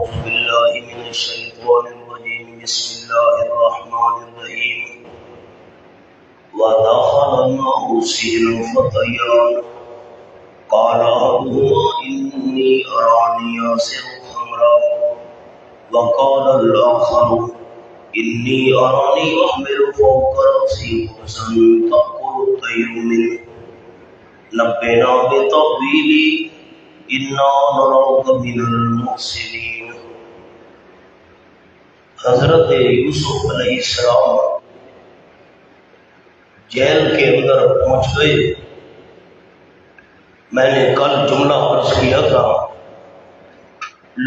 أعوذ بالله من الشيطان الرجيم بسم الله الرحمن الرحيم ودخل معه السجن فتيان قال أحدهما إني أراني أعصر خمرا وقال الآخر إني أراني أحمل فوق رأسي خبزا تأكل الطير منه نبئنا بتأويله إنا نراك من المحسنين۔ حضرت یوسف علیہ السلام جیل کے اندر پہنچ گئے۔ میں نے کل جملہ عرض کیا تھا،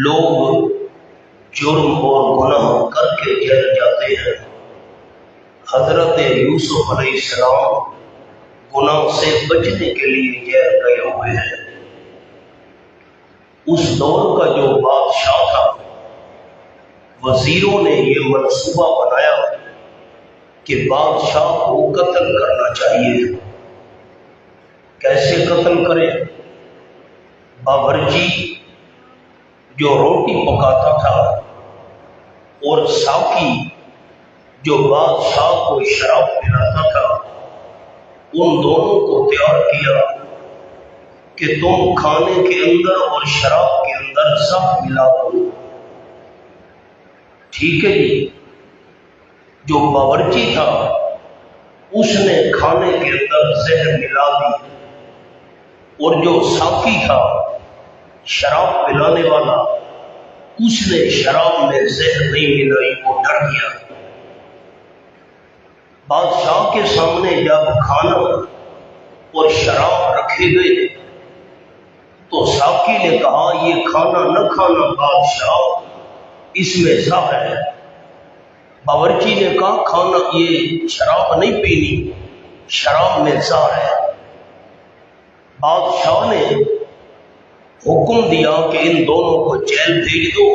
لوگ جرم اور گناہ کر کے جیل جاتے ہیں۔ حضرت یوسف علیہ السلام گناہ سے بچنے کے لیے جیل گئے ہوئے ہیں۔ اس دور کا جو بادشاہ تھا، وزیروں نے یہ منصوبہ بنایا کہ بادشاہ کو قتل کرنا چاہیے۔ کیسے قتل کریں؟ باورچی جو روٹی پکاتا تھا اور ساقی جو بادشاہ کو شراب پلاتا تھا، ان دونوں کو تیار کیا کہ تم کھانے کے اندر اور شراب کے اندر زہر ملا دو۔ ٹھیک ہے جی۔ جو باورچی تھا اس نے کھانے کے اندر زہر ملا دی، اور جو ساقی تھا شراب پلانے والا، اس نے شراب میں زہر نہیں ملائی، وہ ڈر گیا۔ بادشاہ کے سامنے جب کھانا اور شراب رکھے گئے تو ساقی نے کہا یہ کھانا نہ کھانا بادشاہ، اس میں زہر ہے۔ باورچی نے کہا کھانا یہ شراب نہیں پینی، شراب میں زہر ہے۔ بادشاہ نے حکم دیا کہ ان دونوں کو جیل بھیج دو،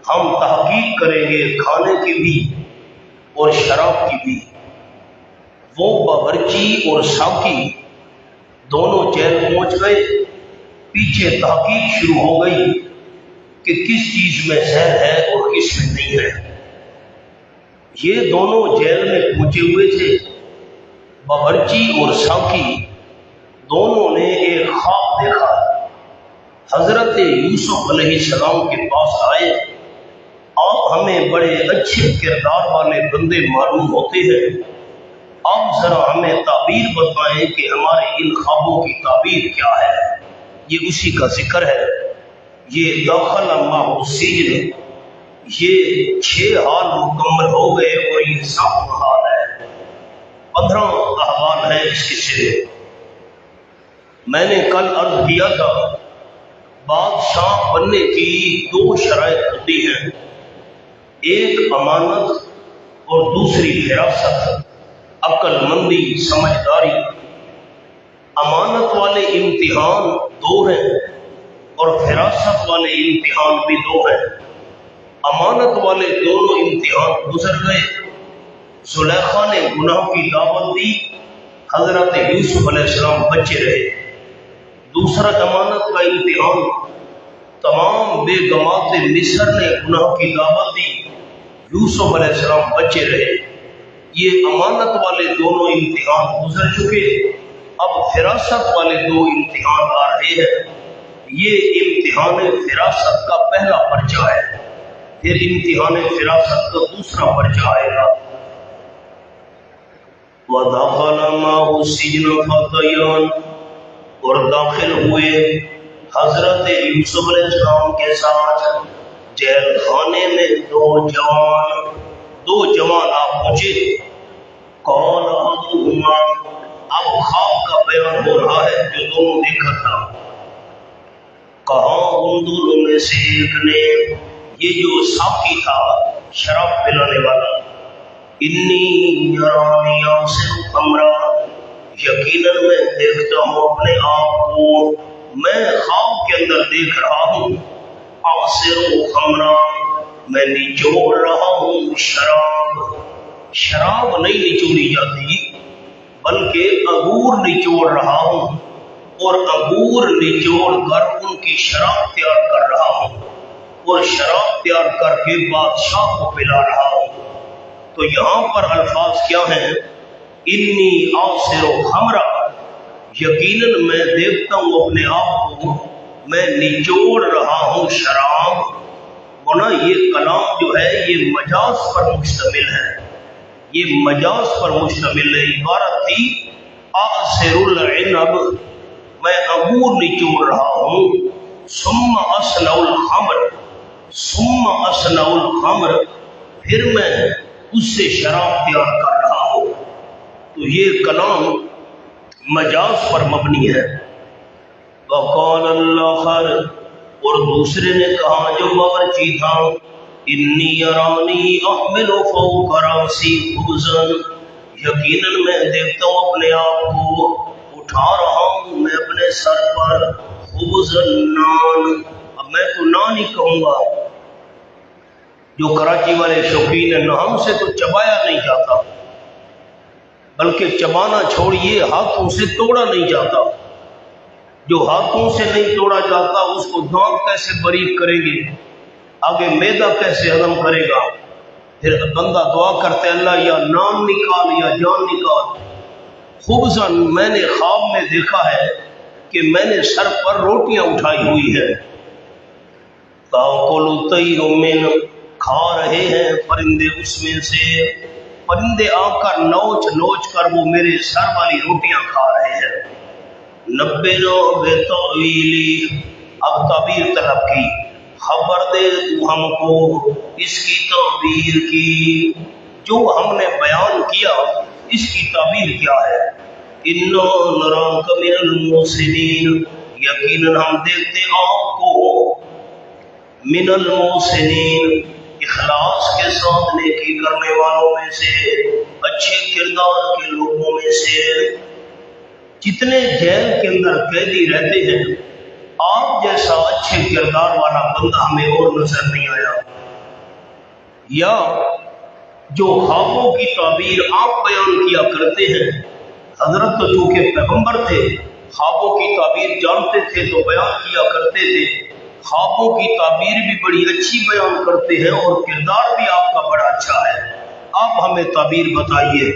ہم تحقیق کریں گے کھانے کی بھی اور شراب کی بھی۔ وہ باورچی اور ساقی دونوں جیل پہنچ گئے۔ پیچھے تحقیق شروع ہو گئی کہ کس چیز میں زہر ہے اور کس میں نہیں ہے۔ یہ دونوں جیل میں پہنچے ہوئے تھے۔ باورچی اور ساقی دونوں نے ایک خواب دیکھا۔ حضرت یوسف علیہ السلام کے پاس آئے، آپ ہمیں بڑے اچھے کردار والے بندے معلوم ہوتے ہیں، آپ ذرا ہمیں تعبیر بتائیں کہ ہمارے ان خوابوں کی تعبیر کیا ہے۔ یہ اسی کا ذکر ہے۔ یہ داخل معه السجن، یہ 6 حال مکمل ہو گئے اور یہ 7واں حال ہے۔ 15 احوال ہیں اس کے سرے۔ میں نے کل عرض کیا تھا، بادشاہ بننے کی 2 شرائط ہوتی ہیں، ایک امانت اور دوسری فراست، عقل مندی، سمجھداری۔ امانت والے امتحان 2 ہیں اور فراست والے امتحان بھی 2 ہیں۔ امانت والے دونوں امتحان گزر گئے۔ زلیخا نے گناہ کی دعوت دی، حضرت یوسف علیہ السلام بچے رہے۔ دوسرا امانت کا امتحان، تمام بیگمات مصر نے گناہ کی دعوت دی، یوسف علیہ السلام بچے رہے۔ یہ امانت والے دونوں امتحان گزر چکے، اب فراست والے 2 امتحان آ رہے ہیں۔ یہ امتحان فراست کا پہلا پرچہ ہے، پھر امتحان فراست کا دوسرا پرچہ آئے گا۔ وَدَخَلَ مَعَهُ السِّجْنَ فَتَيَانِ، اور داخل ہوئے حضرت یوسف علیہ السلام کے ساتھ جیل خانے میں 2 جوان آ پہنچے۔ قَالَ أَحَدُهُمَا، اب خواب کا بیان ہو رہا ہے جو دونوں دیکھا تھا۔ کہا ان دونوں میں سے ایک نے، یہ جو ساقی تھا شراب پلانے والا، انی ارانی اعصر خمرا، یقیناً میں دیکھتا ہوں اپنے آپ کو، میں خواب کے اندر دیکھ رہا ہوں، اعصر خمرا، میں نچوڑ رہا ہوں شراب۔ شراب نہیں نچوڑی جاتی بلکہ انگور نچوڑ رہا ہوں، اور انگور نچوڑ کر ان کی شراب تیار کر رہا ہوں۔ اور شراب تیار کر کے بادشاہ کو پلا رہا ہوں۔ تو یہاں پر الفاظ کیا ہیں؟ انی آصر خمرہ، یقیناً میں دیکھتا ہوں اپنے آپ کو میں نچوڑ رہا ہوں شراب۔ ہونا یہ کلام جو ہے یہ مجاز پر مشتمل ہے، یہ مجاز پر مشتمل ہے۔ عبارت تھی آصر العنب، میں انگور نچوڑ رہا ہوں، ثم اصنع الخمر، ثم اصنع الخمر، پھر میں اس سے شراب تیار کر رہا ہوں۔ تو یہ کلام مجاز پر مبنی ہے۔ وقال الآخر، اور دوسرے نے کہا جو باورچی تھا، انی ارانی احمل فوق راسی خبزا، یقیناً میں دیکھتا ہوں اپنے آپ کو اٹھا رہا ہوں میں اپنے سر پر خبزا نان۔ اب میں تو نان ہی کہوں گا، جو کراچی والے شوقین ہیں نان سے تو چبایا نہیں جاتا، بلکہ چبانا چھوڑیے ہاتھوں سے توڑا نہیں جاتا۔ جو ہاتھوں سے نہیں توڑا جاتا اس کو دانت کیسے بریک کریں گے، آگے معدہ کیسے ہضم کرے گا؟ پھر بندہ دعا کرتے اللہ یا نام نکال یا جان نکال۔ خبزاً، میں نے خواب میں دیکھا ہے کہ میں نے سر پر روٹیاں اٹھائی ہوئی ہے۔ تاکل الطیر من، کھا رہے ہیں پرندے اس میں سے، پرندے آ کر نوچ نوچ کر وہ میرے سر والی روٹیاں کھا رہے ہیں۔ نبئنا بتأویلی، اب تعبیر طلب کی، خبر دے تو ہم کو اس کی تعبیر کی، جو ہم نے بیان کیا اس کی تعبیر کیا ہے۔ انا نراک من المحسنین، یقیناً ہم دیکھتے آپ کو من المحسنین، اخلاص کے ساتھ نیکی کرنے والوں میں سے، اچھے کردار کے لوگوں میں سے۔ جتنے جیل کے اندر قیدی رہتے ہیں آپ جیسا اچھے کردار والا بندہ ہمیں اور نظر نہیں آیا۔ یا جو خوابوں کی تعبیر آپ بیان کیا کرتے ہیں، حضرت تو چونکہ پیغمبر تھے خوابوں کی تعبیر جانتے تھے تو بیان کیا کرتے تھے، خوابوں کی تعبیر بھی بڑی اچھی بیان کرتے ہیں اور کردار بھی آپ کا بڑا اچھا ہے، آپ ہمیں تعبیر بتائیے۔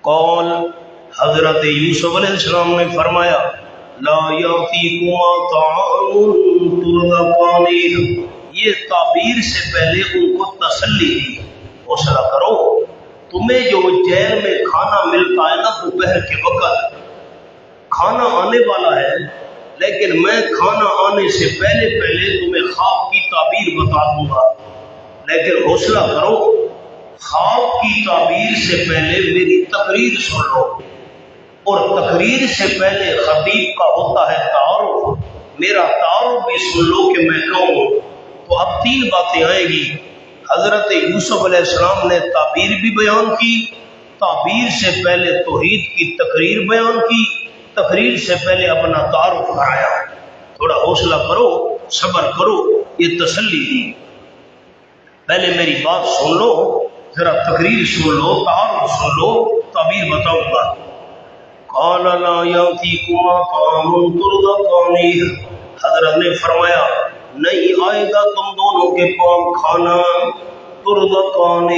قول، حضرت یوسف علیہ السلام نے فرمایا لا یاتیکما طعام ترزقانہ، یہ تعبیر سے پہلے ان کو تسلی دی، حوصلہ کرو، تمہیں جو جیل میں کھانا ملتا ہے نا دوپہر کے وقت، کھانا آنے والا ہے، لیکن میں کھانا آنے سے پہلے پہلے تمہیں خواب کی تعبیر بتا دوں گا، لیکن حوصلہ کرو، خواب کی تعبیر سے پہلے میری تقریر سن لو، اور تقریر سے پہلے خطیب کا ہوتا ہے تعارف، میرا تعارف بھی سن لو کہ میں کہوں۔ تو اب تین باتیں آئیں گی، حضرت یوسف علیہ السلام نے تعبیر بھی بیان کی، تعبیر سے پہلے توحید کی تقریر بیان کی، تقریر سے پہلے اپنا تعارف کرایا۔ تھوڑا حوصلہ کرو، صبر کرو، یہ تسلی دی، پہلے میری بات سن لو، ذرا تقریر سن لو، تعارف سن لو، تعبیر بتاؤں گا۔ قال لا یاتیکما طعام ترزقانہ، حضرت نے فرمایا نہیں آئے گا تم دونوں کے پاس کھانا ترزقانہ۔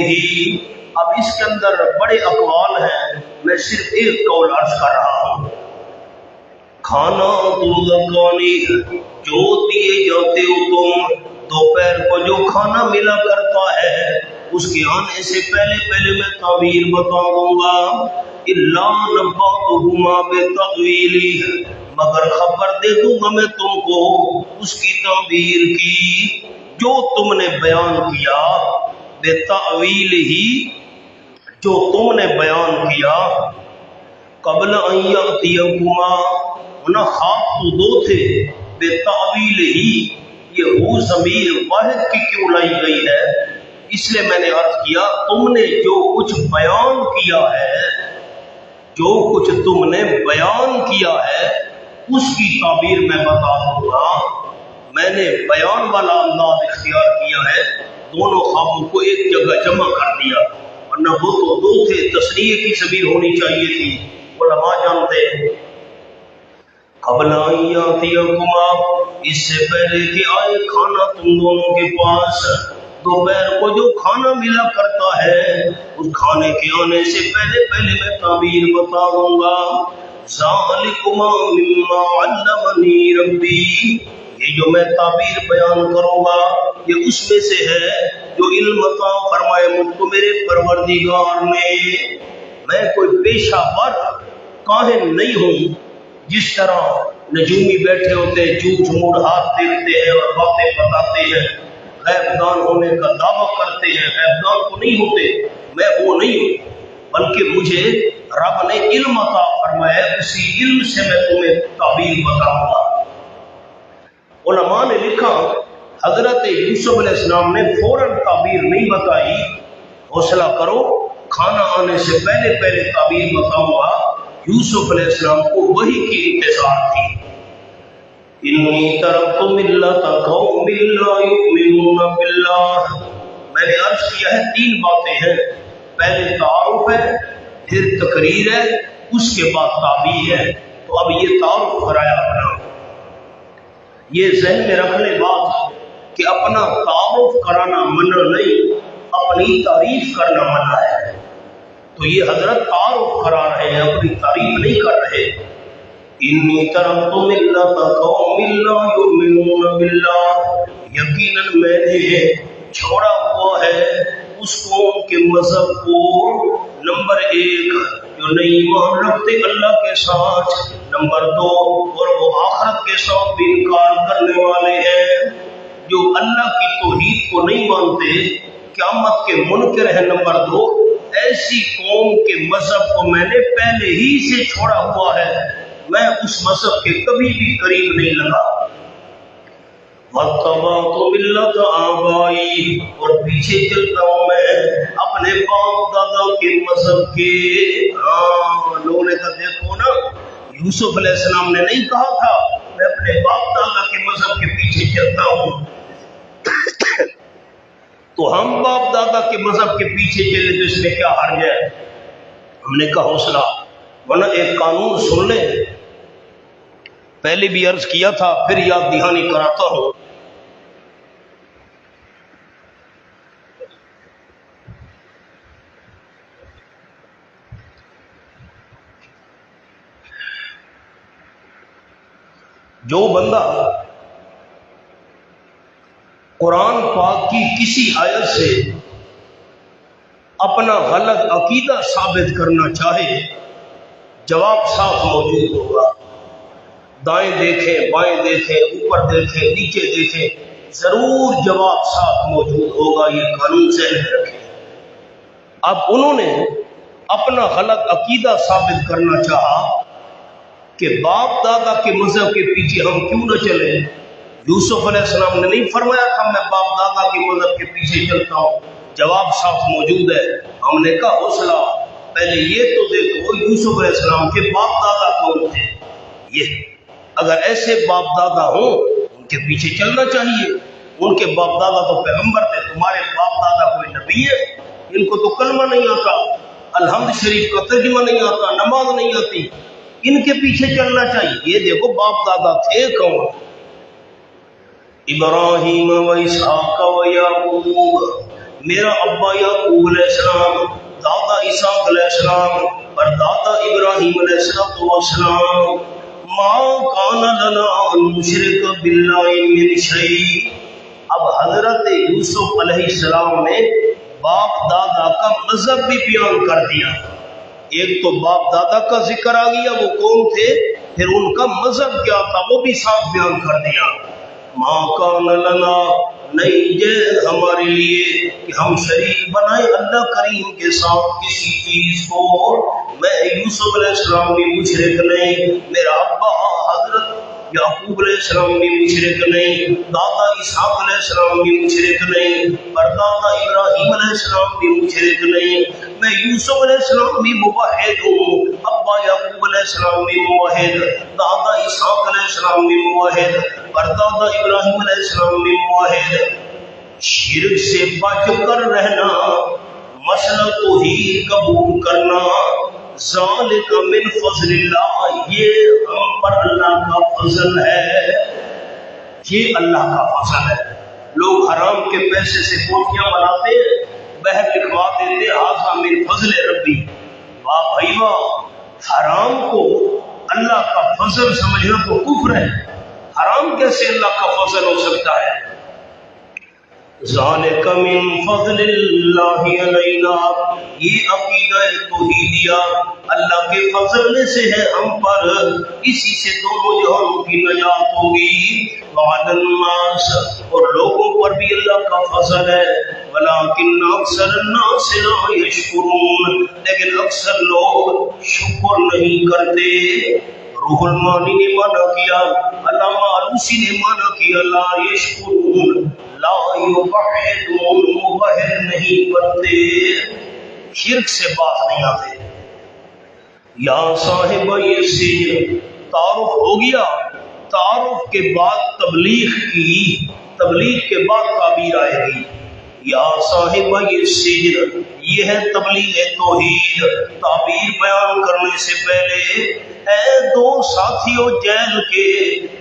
اب اس کے اندر بڑے اقوال ہیں، میں صرف ایک قول عرض کر رہا ہوں۔ کھانا ترزقانہ، جو دیے جاتے ہو تم، دوپہر کو جو کھانا ملا کرتا ہے اس کے آنے سے پہلے پہلے میں تعبیر بتا دوں گا۔ الا نبأتکما بتأویلہ، مگر خبر دے دوں گا میں تم کو اس کی تعبیر کی جو تم نے بیان کیا، بتأویلہ، جو تم نے بیان کیا، قبل ان یأتیکما، نہ خواب تو دو تھے، بتأویلہ، یہ ہو ضمیر واحد کی کیوں لائی گئی ہے؟ اس لیے میں نے عرض کیا تم نے جو کچھ بیان کیا ہے، جو کچھ تم نے بیان کیا ہے اس کی تعبیر میں بتا دوں گا۔ میں نے بیان والا انداز اختیار کیا ہے، دونوں خوابوں کو ایک جگہ جمع کر دیا، ورنہ وہ تو دو تھے، تسنیہ کی ضمیر ہونی چاہیے تھی، علماء جانتے ہیں۔ قبل ان یاتیکما، اس سے پہلے کہ آئے کھانا تم دونوں کے پاس، دوپہر کو جو کھانا ملا کرتا ہے اس کھانے کے آنے سے پہلے پہلے میں تعبیر بتا دوں گا۔ ذالکما مما علمنی ربی، یہ جو میں تعبیر بیان کروں گا یہ اس میں سے ہے جو علم عطا فرمائے مجھ کو میرے پروردگار نے۔ میں کوئی پیشہ ور کاہن نہیں ہوں، جس طرح نجومی بیٹھے ہوتے ہیں جھوٹ موڑ ہاتھ دیکھتے ہیں اور باتیں بتاتے ہیں، غیب دان ہونے کا دعویٰ کرتے ہیں، غیب دان تو نہیں ہوتے، میں وہ نہیں ہوں، بلکہ مجھے رب نے علم عطا فرمایا، اسی علم سے میں تمہیں تعبیر بتاؤں گا۔ علماء نے لکھا حضرت یوسف علیہ السلام نے فوراً تعبیر نہیں بتائی، حوصلہ کرو کھانا آنے سے پہلے پہلے تعبیر بتاؤں گا۔ یوسف علیہ السلام کو وحی کی انتظار تھی۔ انی ترکت ملت قوم لا یؤمنون باللہ، میں نے عرض کیا ہے تین باتیں ہیں، پہلے تعارف ہے، پھر تقریر ہے، اس کے بعد تعبیر ہے۔ تو اب یہ تعارف کرایا اپنا، یہ ذہن میں رکھ لے بات کہ اپنا تعارف کرانا منع نہیں، اپنی تعریف کرنا منع ہے۔ تو یہ حضرت تعارف کرا رہے ہیں، اپنی تعریف نہیں کر رہے۔ انی ترکت ملت قوم لا یؤمنون باللہ، یقیناً میں نے چھوڑا ہوا ہے اس قوم کے مذہب کو، نمبر ایک جو نہیں ایمان رکھتے اللہ کے ساتھ، نمبر دو اور وہ آخرت کے ساتھ بھی انکار کرنے والے ہیں، جو اللہ کی توحید کو نہیں مانتے، قیامت کے منکر ہیں، نمبر دو۔ ایسی قوم کے مذہب کو میں نے پہلے ہی سے چھوڑا ہوا ہے، میں اس مذہب کے کبھی بھی قریب نہیں لگا۔ وَاتَّبَعْتُ مِلَّةَ آبَائِي، اور پیچھے چلتا ہوں میں اپنے باپ دادا کے مذہب کے۔ لوگوں نے کہا دیکھو نا، یوسف علیہ السلام نے نہیں کہا تھا میں اپنے باپ دادا کے مذہب کے پیچھے چلتا ہوں، تو ہم باپ دادا کے مذہب کے پیچھے چلے تو اس میں کیا حرج ہے؟ ہم نے کہا حوصلہ، ورنہ ایک قانون سن لیں، پہلے بھی عرض کیا تھا پھر یاد دہانی کراتا ہوں۔ جو بندہ قرآن پاک کی کسی آیت سے اپنا غلط عقیدہ ثابت کرنا چاہے، جواب صاف موجود ہوگا۔ دائیں دیکھیں، بائیں دیکھیں، اوپر دیکھیں، نیچے دیکھیں، ضرور جواب صاف موجود ہوگا، یہ قانون ذہن میں رکھیں۔ اب انہوں نے اپنا غلط عقیدہ ثابت کرنا چاہا کہ باپ دادا کے مذہب کے پیچھے ہم کیوں نہ چلیں۔ یوسف علیہ السلام نے نہیں فرمایا تھا میں باپ دادا کے مذہب کے پیچھے چلتا ہوں، جواب صاف موجود ہے۔ ہم نے کہا حوصلہ، پہلے یہ تو دیکھو یوسف علیہ السلام کے باپ دادا کون تھے، یہ اگر ایسے باپ دادا ہوں ان کے پیچھے چلنا چاہیے، ان کے باپ دادا تو پیغمبر تھے، تمہارے باپ دادا کوئی نبی ہے، ان کو تو کلمہ نہیں آتا، الحمد شریف کا ترجمہ نہیں آتا، نماز نہیں آتی، ان کے پیچھے چلنا چاہیے۔ یہ دیکھو باپ دادا تھے کون، ابراہیم و اسحاق و یعقوب، میرا ابا یعقوب علیہ السلام، دادا اسحاق علیہ السلام اور دادا ابراہیم علیہ السلام۔ ما کان لنا ان نشرک باللہ من شیء، اب حضرت یوسف علیہ السلام نے باپ دادا کا مذہب بھی بیان کر دیا، ایک تو باپ دادا کا ذکر آ گیا وہ کون تھے، پھر ان کا مذہب کیا تھا وہ بھی صاف بیان کر دیا۔ ما کان لنا، نہیں جائز ہمارے لیے کہ ہم شریک بنائیں اللہ کریم کے ساتھ کسی چیز کو۔ میں یوسف علیہ السلام بھی مشرک نہیں، میرا ابا حضرت یعقوب علیہ السلام بھی مشرک نہیں، دادا اسحاق علیہ السلام بھی مشرک نہیں، پردادا ابراہیم علیہ السلام بھی مشرک نہیں، میں یوسف علیہ السلام بھی موحد ہوں، ابا یعقوب علیہ السلام بھی موحد، دادا اسحاق علیہ السلام بھی موحد، پردادا ابراہیم علیہ السلام بھی موحد۔ شرک سے بچ کر رہنا، مسئلہ توحید قبول کرنا، ذالک من فضل اللہ، یہ ہم پر اللہ کا فضل ہے۔ یہ اللہ کا فضل ہے۔ لوگ حرام کے پیسے سے کوٹیاں بناتے ہیں، بہر لکھوا دیتے ہاذا من فضل ربی۔ واہ بھائی واہ، حرام کو اللہ کا فضل سمجھنا تو کفر ہے۔ حرام کیسے اللہ کا فضل ہو سکتا ہے؟ ذالک من فضل اللہ علینا، یہ عقیدہ توحیدیہ اللہ کے فضل میں سے ہے ہم پر، اسی سے دونوں جہانوں کی نجات ہوگی۔ وعلی الناس، اور لوگوں پر بھی اللہ کا فضل ہے، ولکن اکثر الناس لا یشکرون، لیکن اکثر لوگ شکر نہیں کرتے۔ روح المانی نے مانا کیا، علامہ علوسی نے مانا کیا لا یشکرون، لا یوحدون، موحد نہیں بنتے، شرک سے باز نہیں آتے۔ یا صاحب یہ سجن، تعارف ہو گیا، تعارف کے بعد تبلیغ کی، تبلیغ کے بعد تعبیر آئے گی۔ یا صاحب یہ سجن، یہ ہے تبلیغ توحید۔ تعبیر بیان کرنے سے پہلے اے دو ساتھیوں جیل کے،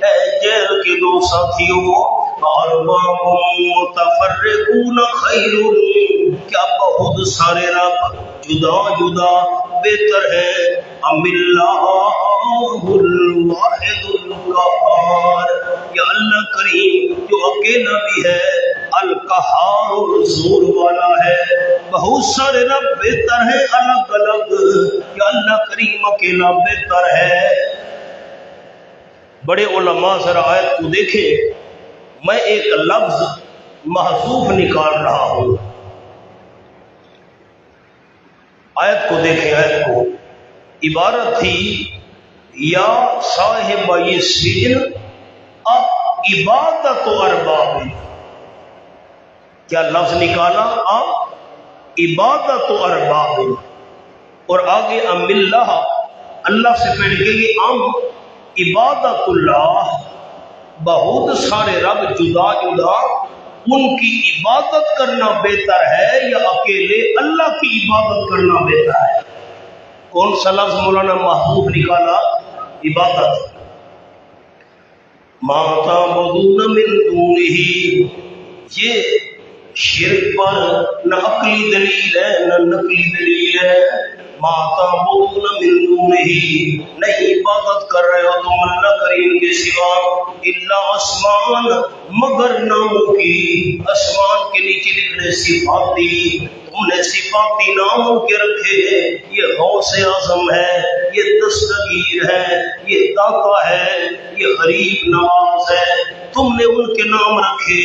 اے جیل کے دو ساتھیوں، ارباب متفرقون خیر، کیا بہت سارے رب جدا جدا بہتر ہے ام اللہ الواحد القہار، یا اللہ کریم جو اکیلا بھی ہے، القہار اور زور والا ہے۔ بہت سارے رب بہتر ہیں الگ الگ، یا اللہ کریم اکیلا بہتر ہے۔ بڑے علماء ذرا آیت کو دیکھیں، میں ایک لفظ محذوف نکال رہا ہوں، آیت کو دیکھیں، آیت کو، عبارت تھی یا صاحب یہ سجن عبادت و ارباب، کیا لفظ نکالا؟ عبادت و ارباب، اور آگے ام اللہ، اللہ سے پہلے کہ یہ ام عبادت اللہ، بہت سارے رب جدا جدا، ان کی عبادت کرنا بہتر ہے یا اکیلے اللہ کی عبادت کرنا بہتر ہے؟ کون سا لفظ مولانا محبوب نکالا؟ عبادت۔ ما تعبدون من دونہ، یہ شرک پر نہ عقلی دلیل ہے نہ نقلی دلیل ہے۔ ما تعبدون من دونہ، نہیں عبادت کر رہے ہو تم اللہ کریم کے سوا، الا اسمان، مگر ناموں کی، اسمان کے نیچے لکھنے صفاتی، تم نے صفاتی ناموں کے رکھے، یہ غوث اعظم ہے، یہ دستگیر ہے، یہ داتا ہے، یہ غریب نواز ہے، تم نے ان کے نام رکھے۔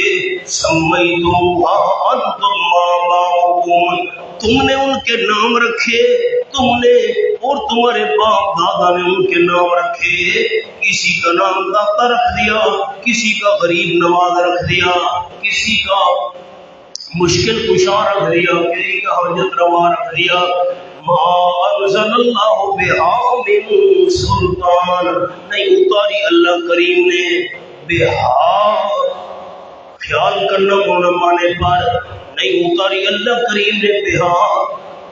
سمیتموها انتم وآباؤکم، تم نے ان کے نام رکھے، تم نے اور تمہارے باپ دادا نے ان کے نام رکھے، کسی کا نام داتا رکھ دیا، کسی کا غریب نواز رکھ دیا، کسی کا مشکل کشا رکھ دیا، کسی کا حاجت روا رکھ دیا۔ ما انزل اللہ بہا من سلطان، نہیں اتاری اللہ کریم نے بہا، خیال کرنا معنی پر، نہیں اتاری اللہ کریم نے بہا،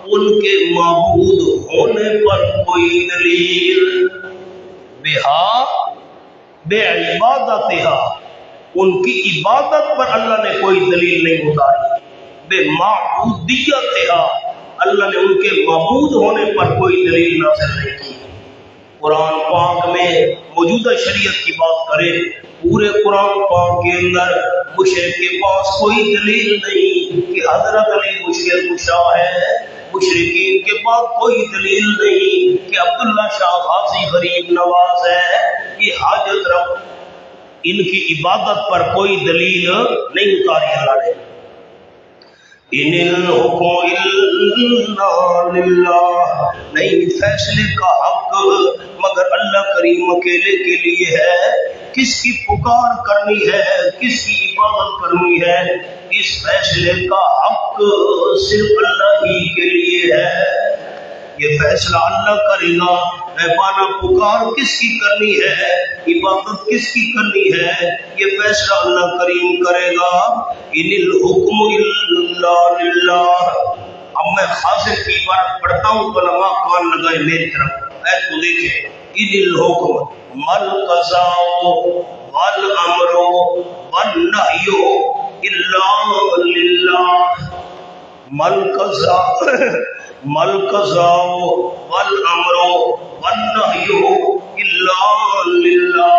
ان کے معبود ہونے پر کوئی دلیل، بہا بے عبادتہا، ان کی عبادت پر اللہ نے کوئی دلیل نہیں اتاری، بے معبودیتہا، اللہ نے ان کے معبود ہونے پر کوئی دلیل نازل نہیں کی۔ قرآن پاک میں موجودہ شریعت کی بات کریں، پورے قرآن پاک کے اندر مشرک کے پاس کوئی دلیل نہیں کہ حضرت علی مشکل کشا ہے، مشرکین کے پاس کوئی دلیل نہیں کہ عبداللہ شاہ غازی غریب نواز ہے، یہ حاجت رب، ان کی عبادت پر کوئی دلیل نہیں اتاری اللہ نے۔ ان الحکم الا للہ، نہیں فیصلے کا حق مگر اللہ کریم اکیلے کے لیے ہے۔ کس کی پکار کرنی ہے، کس کی عبادت کرنی ہے، اس فیصلے کا حق صرف اللہ ہی کے لیے ہے۔ یہ فیصلہ اللہ کرے گا، مہمانہ پکار کس کی کرنی ہے، عبادت کس کی کرنی ہے، یہ فیصلہ اللہ کریم کرے گا۔ ان الحکم الا للہ۔ اب میں خاصر کی عبارت پڑھتا ہوں، علماء کان لگائے میری طرف، ایت کو دیکھیں۔ ان الحکم مل قضاء والامر والنہی الا للہ، مل قضاء والامر والنہی الا للہ،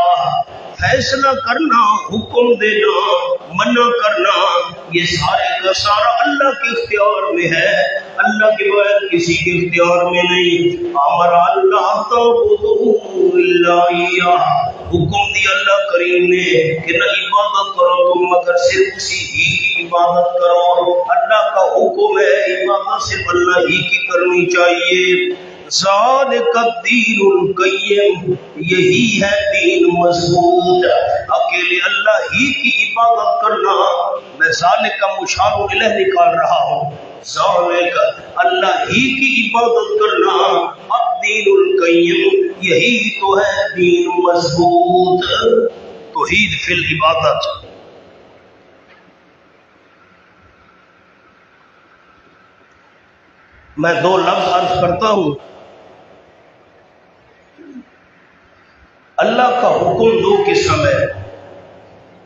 فیصلہ کرنا، حکم دینا، منع کرنا، یہ سارے کا سارا اللہ کے اختیار میں ہے، اللہ کے بغیر کسی کے اختیار میں نہیں۔ امر اللہ تعبدوا الا ایاہ، حکم دیا اللہ کریم نے کہ نہ عبادت کرو تم مگر صرف اسی ہی کی عبادت کرو، اللہ کا حکم ہے عبادت صرف اللہ ہی کی کرنی چاہیے۔ ذالک الدین القیم، یہی ہے دین مضبوط، اکیلے اللہ ہی کی عبادت کرنا۔ میں ذالک کا مشار الیہ نکال رہا ہوں، ذالک اللہ ہی کی عبادت کرنا، الدین القیم، یہی تو ہے دین مضبوط۔ توحید فی العبادت۔ میں دو لفظ عرض کرتا ہوں، اللہ کا حکم دو قسم ہے،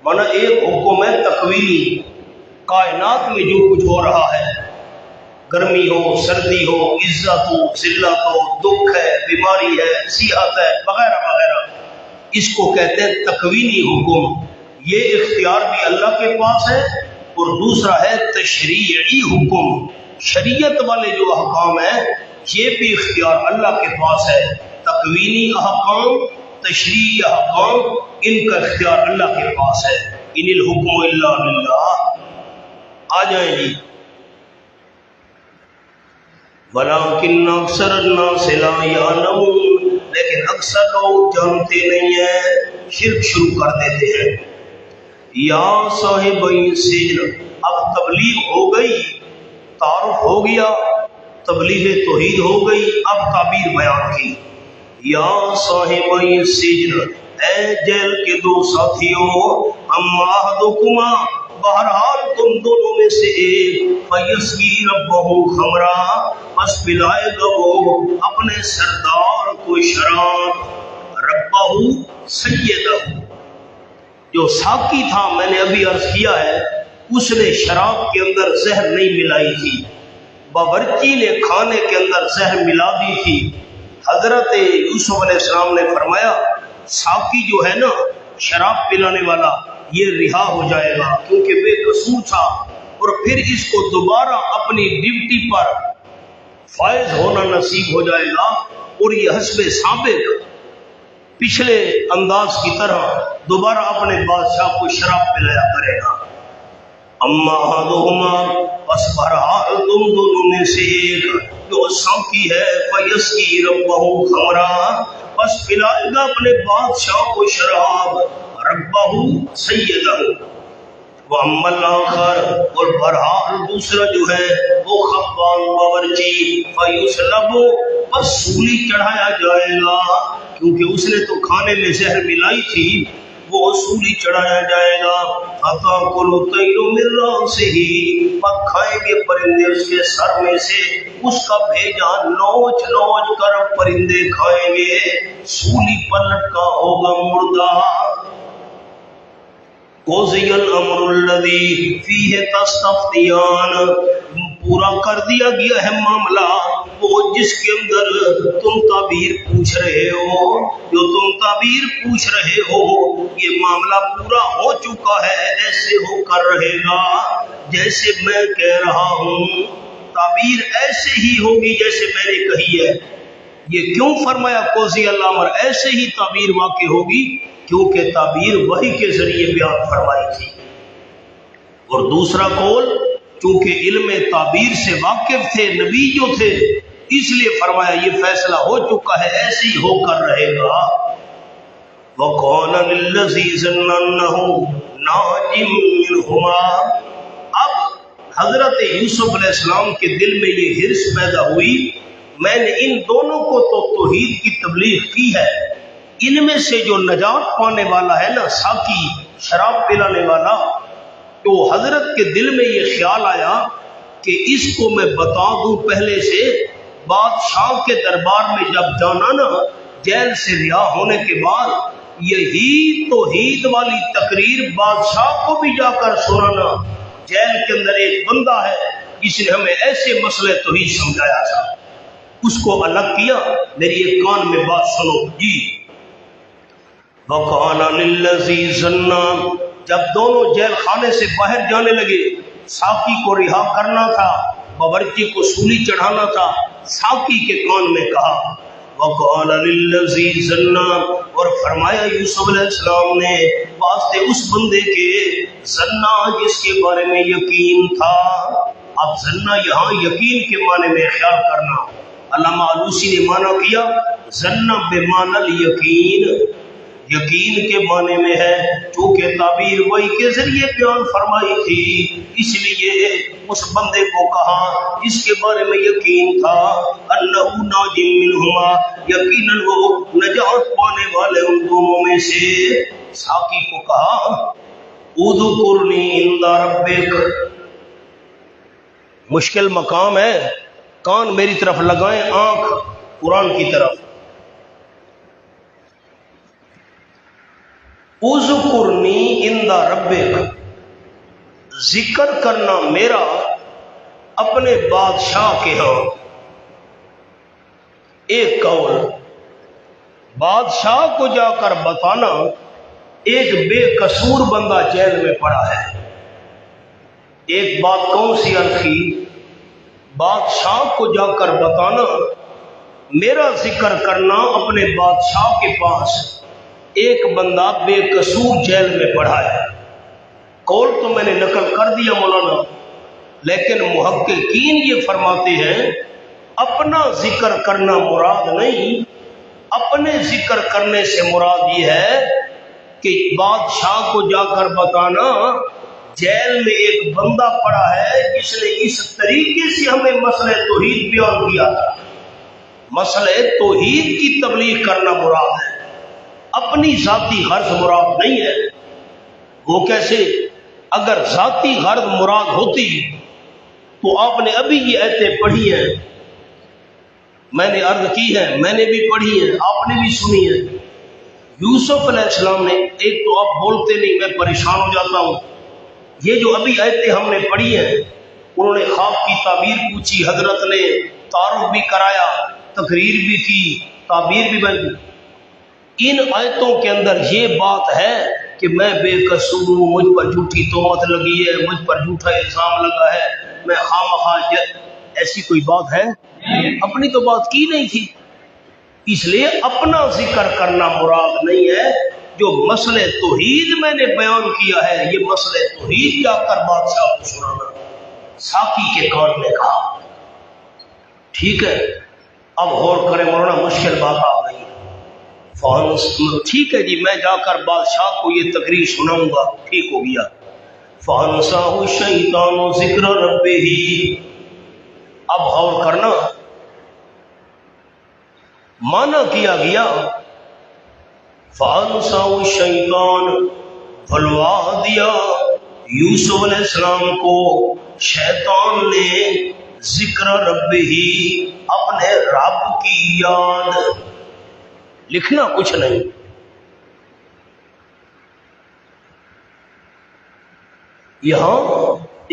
مانا ایک حکم ہے تکوینی، کائنات میں جو کچھ ہو رہا ہے، گرمی ہو، سردی ہو، عزت ہو، ذلت ہو، دکھ ہے، بیماری ہے، صحت ہے، وغیرہ وغیرہ، اس کو کہتے ہیں تکوینی حکم۔ یہ اختیار بھی اللہ کے پاس ہے، اور دوسرا ہے تشریعی حکم، شریعت والے جو احکام ہیں یہ بھی اختیار اللہ کے پاس ہے۔ تکوینی احکام، تشریعی احکام، ان کا اختیار اللہ کے پاس ہے۔ ان الحکم الا للہ۔ آ جائیں جی، وَلَٰكِنَّ أَكْثَرَ النَّاسِ لَا يَعْلَمُونَ، لیکن اکثر لوگ جانتے نہیں ہیں، شرک شروع کر دیتے ہیں۔ یا صاحب السجن، اب تبلیغ ہو گئی، تعارف ہو گیا، تبلیغ توحید ہو گئی، اب تعبیر بیان کی۔ یا صاحب السجن، اے جیل کے دو ساتھیوں، اما احدکما، بہرحال تم دونوں میں سے ایک، فیسقی ربہ خمرا، پس پلائے گا وہ اپنے سردار کو شراب، ربہ سیدہ، جو ساقی تھا، میں نے ابھی عرض کیا ہے اس نے شراب کے اندر زہر نہیں ملائی تھی، باورچی نے کھانے کے اندر زہر ملا دی تھی۔ حضرت یوسف علیہ السلام نے فرمایا ساقی جو ہے نا، شراب پلانے والا، یہ رہا ہو جائے گا کیونکہ بے قصور تھا، اور پھر اس کو دوبارہ اپنی ڈیوٹی پر فائز ہونا نصیب ہو جائے گا، اور یہ حسب سابق پچھلے انداز کی طرح دوبارہ اپنے بادشاہ کو شراب پلایا کرے گا۔ اما احدہما، پس بہرحال تم دونوں میں سے ایک جو ساقی ہے، فیسقی ربہ خمرا، پس پلائے گا اپنے بادشاہ کو شراب، ربہ سیدہ، واما الاخر، اور بہرحال دوسرا جو ہے وہ خبان باورچی، فیصلب، پس سولی چڑھایا جائے گا، کیونکہ اس نے تو کھانے میں زہر ملائی تھی، وہ سولی چڑھایا جائے گا۔ فَتَأْكُلُ الطَّيْرُ مِن رَأْسِهِ، پس کھائیں گے پرندے اس کے سر میں سے، اس کا بھیجا نوچ نوچ کر پرندے کھائیں گے، سولی پر لٹکا ہوگا مردہ۔ قُضِیَ الْأَمْرُ الَّذِی فِیہِ تَسْتَفْتِیَانِ، پورا کر دیا گیا ہے معاملہ وہ جس کے اندر تم تعبیر پوچھ رہے ہو، جو تم تعبیر پوچھ رہے ہو، یہ معاملہ پورا ہو چکا ہے، ایسے ہو کر رہے گا جیسے میں کہہ رہا ہوں، تعبیر ایسے ہی ہوگی جیسے میں نے کہی ہے۔ یہ کیوں فرمایا قضی الامر، ایسے ہی تعبیر واقع ہوگی، کیونکہ تعبیر وحی کے ذریعے بیان فرمائی تھی۔ اور دوسرا قول، چونکہ علم تعبیر سے واقف تھے نبی جو تھے، اس لیے فرمایا یہ فیصلہ ہو چکا ہے، ایسے ہی ہو کر رہے گا۔ وَقَالَ لِلَّذِي ظَنَّ أَنَّهُ نَاجٍ مِّنْهُمَا، اب حضرت یوسف علیہ السلام کے دل میں یہ حرص پیدا ہوئی، میں نے ان دونوں کو تو توحید کی تبلیغ کی ہے، ان میں سے جو نجات پانے والا ہے نا، ساقی شراب پلانے والا، تو حضرت کے دل میں یہ خیال آیا کہ اس کو میں بتا دوں پہلے سے، بادشاہ کے دربار میں جب جانا نا، جیل سے رہا ہونے کے بعد یہی توحید والی تقریر بادشاہ کو بھی جا کر سنانا. جیل کے اندر ایک بندہ ہے جس نے ہمیں ایسے مسئلے توحید سمجھایا تھا, اس کو الگ کیا. میری ایک کان میں بات سنو جی. وَقَالَ لِلَّذِي ظَنَّ, جب دونوں جیل خانے سے باہر جانے لگے, ساقی کو رہا کرنا تھا, باورچی کو سولی چڑھانا تھا, ساقی کے کان میں کہا وَقَالَ لِلَّذِي ظَنَّ, اور فرمایا یوسف علیہ السلام نے واسطے اس بندے کے ظنّا جس کے بارے میں یقین تھا. اب ظنّا یہاں یقین کے معنی میں خیال کرنا. علامہ آلوسی نے معنی کیا ظنّا بمعنی الیقین, یقین کے معنی میں ہے, چونکہ تعبیر وہی کے ذریعے بیان فرمائی تھی اس لیے اس بندے کو کہا جس کے بارے میں یقین تھا انہ ناج منہما, یقیناً وہ نجات پانے والے ان دونوں میں سے. ساقی کو کہا اذکرنی عند ربک, مشکل مقام ہے, کان میری طرف لگائیں, آنکھ قرآن کی طرف. اذکرنی عند ربک, ذکر کرنا میرا اپنے بادشاہ کے ہاں. ایک قول, بادشاہ کو جا کر بتانا ایک بے قصور بندہ جیل میں پڑا ہے. ایک بات کون سی عرض کی, بادشاہ کو جا کر بتانا, میرا ذکر کرنا اپنے بادشاہ کے پاس ایک بندہ بے قصور جیل میں پڑا ہے. قول تو میں نے نقل کر دیا مولانا, لیکن محققین یہ فرماتے ہیں اپنا ذکر کرنا مراد نہیں, اپنے ذکر کرنے سے مراد یہ ہے کہ بادشاہ کو جا کر بتانا جیل میں ایک بندہ پڑا ہے جس نے اس طریقے سے ہمیں مسئلہ توحید بیان کیا تھا. مسئلہ توحید کی تبلیغ کرنا مراد ہے, اپنی ذاتی غرض مراد نہیں ہے. وہ کیسے؟ اگر ذاتی غرض مراد ہوتی تو آپ نے ابھی یہ آیتیں پڑھی ہیں, میں نے عرض کی ہے, میں نے بھی پڑھی ہے, آپ نے بھی سنی ہے. یوسف علیہ السلام نے, ایک تو آپ بولتے نہیں, میں پریشان ہو جاتا ہوں. یہ جو ابھی آیتیں ہم نے پڑھی ہیں, انہوں نے خواب کی تعبیر پوچھی, حضرت نے تعارف بھی کرایا, تقریر بھی کی, تعبیر بھی بن. ان آیتوں کے اندر یہ بات ہے کہ میں بے قصور ہوں, مجھ پر جھوٹی تہمت لگی ہے, مجھ پر جھوٹا الزام لگا ہے, میں خامخواہ, ایسی کوئی بات ہے؟ اپنی تو بات کی نہیں تھی. اس لیے اپنا ذکر کرنا مراد نہیں ہے. جو مسئلہ توحید میں نے بیان کیا ہے, یہ مسئلہ توحید جا کر بادشاہ کو سنانا. ساقی کے کان میں کہا. ٹھیک ہے, اب غور کریں مولانا, مشکل بات آ گئی. ٹھیک ہے جی, میں جا کر بادشاہ کو یہ تقریر سناؤں گا, ٹھیک ہو گیا. فَأَنْسَاهُ الشَّيْطَانُ ذِكْرَ رَبِّهِ. اب غور کرنا, مانا کیا گیا فَأَنْسَاهُ الشَّيْطَانُ, بھلوا دیا یوسف علیہ السلام کو شیطان نے ذکر ربہ, اپنے رب کی یاد. لکھنا کچھ نہیں, یہاں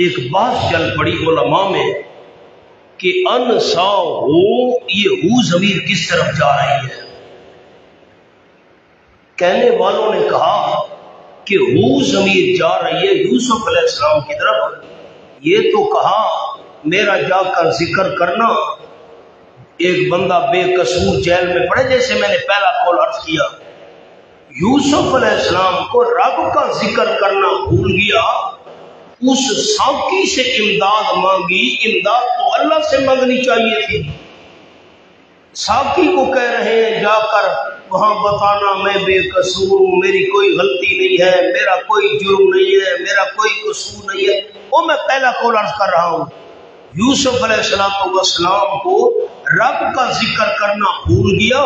ایک بات چل پڑی علماء میں کہ انسا ہو, یہ ہو ضمیر کس طرف جا رہی ہے. کہنے والوں نے کہا کہ ہو ضمیر جا رہی ہے یوسف علیہ السلام کی طرف. یہ تو کہا میرا جا کر ذکر کرنا, ایک بندہ بے قصور جیل میں پڑے, جیسے میں نے پہلا قول عرض کیا. یوسف علیہ السلام کو رب کا ذکر کرنا بھول گیا, اس ساقی سے امداد مانگی. امداد تو اللہ سے مانگنی چاہیے تھی. ساقی کو کہہ رہے ہیں جا کر وہاں بتانا میں بے قصور ہوں, میری کوئی غلطی نہیں ہے, میرا کوئی جرم نہیں ہے, میرا کوئی قصور نہیں ہے. وہ میں پہلا قول عرض کر رہا ہوں. یوسف علیہ السلام کو رب کا ذکر کرنا بھول گیا.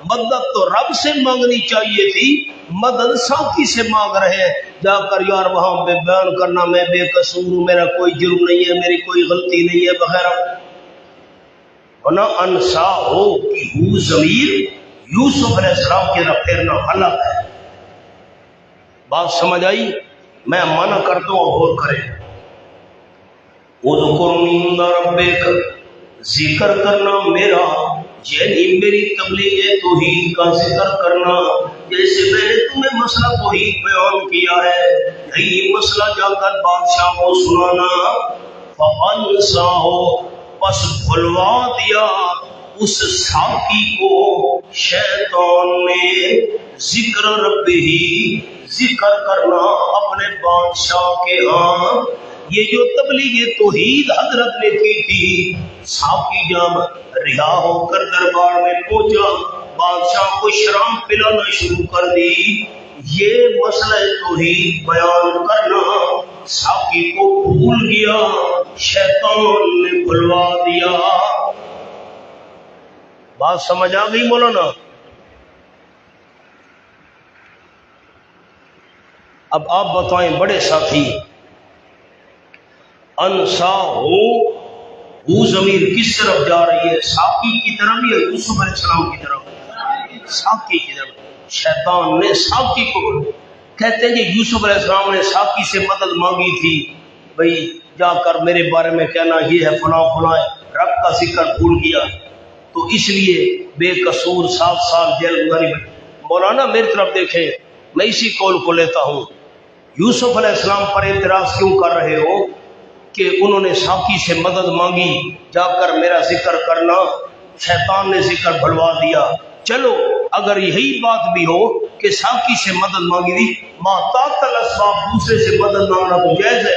مدد تو رب سے مانگنی چاہیے تھی, مدد ساقی سے مانگ رہے ہیں. جا کر یار وہاں بے بیان کرنا میں بے قصور ہوں, میرا کوئی جرم نہیں ہے, میری کوئی غلطی نہیں ہے وغیرہ. ورنہ انسا ہو کہ ہو ضمیر یوسف علیہ السلام کی طرف پھیرنا غلط ہے. بات سمجھ آئی؟ میں منع کرتا ہوں اور کرے اذکرنی عند ربک، ذکر کرنا میرا، یعنی میری تبلیغ توحید کا ذکر کرنا. جیسے میں نے تمہیں مسئلہ توحید بیان کیا ہے، یہی مسئلہ جا کر بادشاہ کو سنانا. فَأَنْسَاهُ، پس بھلوا دیا اس ساقی کو شیطان نے، ذکر ربہ، ذکر کرنا اپنے بادشاہ کے ہاں. یہ جو تبلیغ توحید حضرت نے کی تھی، ساقی جب رہا ہو کر دربار میں پہنچا، بادشاہ کو شراب پلانا شروع کر دی. یہ مسئلہ توحید بیان کرنا ساقی کو بھول گیا، شیطان نے بھلوا دیا. بات سمجھ آ گئی مولانا؟ اب آپ بتائیں بڑے ساتھی، انسا ہو ضمیر کس طرف جا رہی ہے؟ ساقی کی طرف یا یوسف علیہ السلام کی طرف؟ ساقی کی طرف. شیطان نے ساقی کو، کہتے ہیں کہ یوسف علیہ السلام نے ساقی سے مدد مانگی تھی، بھئی جا کر میرے بارے میں کہنا یہ ہے فلاں فلاں، رب کا ذکر بھول گیا تو اس لیے بے قصور 7 سال جیل گزاری. مولانا میری طرف دیکھیں، میں اسی قول کو لیتا ہوں. یوسف علیہ السلام پر اعتراض کیوں کر رہے ہو کہ انہوں نے ساقی سے مدد مانگی جا کر میرا ذکر کرنا، شیطان نے ذکر بھلوا دیا. چلو اگر یہی بات بھی ہو کہ ساقی سے مدد مانگی تھی، ما طاقت الاسباب، دوسرے سے مدد مانگنا تو جائز ہے.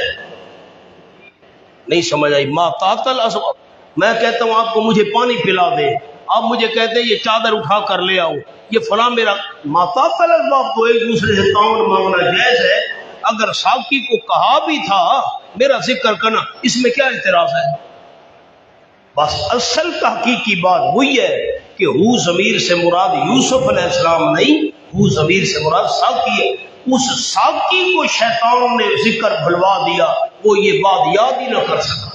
نہیں سمجھ آئی؟ ما طاقت الاسباب، میں کہتا ہوں آپ کو مجھے پانی پلا دے، آپ مجھے کہتے ہیں یہ چادر اٹھا کر لے آؤ، یہ فلاں میرا. ما طاقت الاسباب تو ایک دوسرے سے تعاون مانگنا جائز ہے. اگر ساقی کو کہا بھی تھا میرا ذکر کرنا، اس میں کیا اعتراض ہے؟ بس اصل تحقیق کی بات وہی ہے کہ ہو ضمیر سے مراد یوسف علیہ السلام نہیں، ہو ضمیر سے مراد ساقی ہے. اس ساقی کو شیطان نے ذکر بھلوا دیا، وہ یہ بات یاد ہی نہ کر سکا.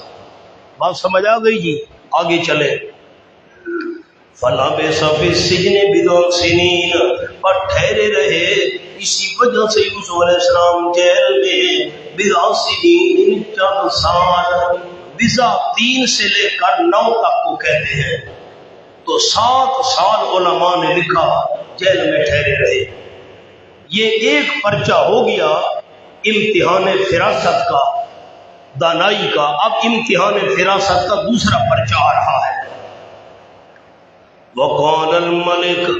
بات سمجھ آ گئی جی؟ آگے چلے. فَلَبِثَ فِي السِّجْنِ بِضْعَ سِنِينَ، پر ٹھہرے رہے اسی وجہ سے یوسف علیہ السلام جیل میں بِضْعَ سِنِينَ، 4 سال. بضع 3 سے لے کر 9 تک کو کہتے ہیں، تو 7 سال علماء نے لکھا جیل میں ٹھہرے رہے. یہ ایک پرچہ ہو گیا امتحان فراست کا، دانائی کا. اب امتحان فراست کا دوسرا پرچہ آ رہا ہے. وقال الملک،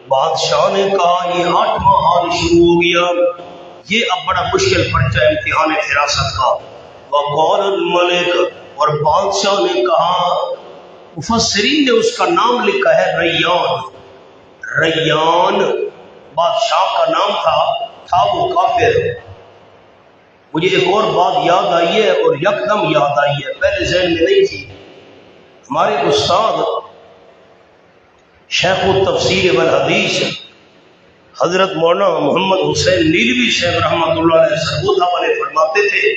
بادشاہ نے کہا، یہ 8واں حال شروع ہو گیا. یہ اب بڑا مشکل پرچہ امتحان فراست کا. وقال الملک، اور بادشاہ نے کہا. مفسرین نے اس کا نام لکھا ہے ریان. ریان بادشاہ کا نام تھا وہ کافر. مجھے ایک اور بات یاد آئی ہے اور یکدم یاد آئی ہے، پہلے ذہن میں نہیں تھی. ہمارے استاد شیخ التفسیر والحدیث حضرت مولانا محمد حسین نیلوی صاحب رحمۃ اللہ علیہ سرگودا والے فرماتے تھے،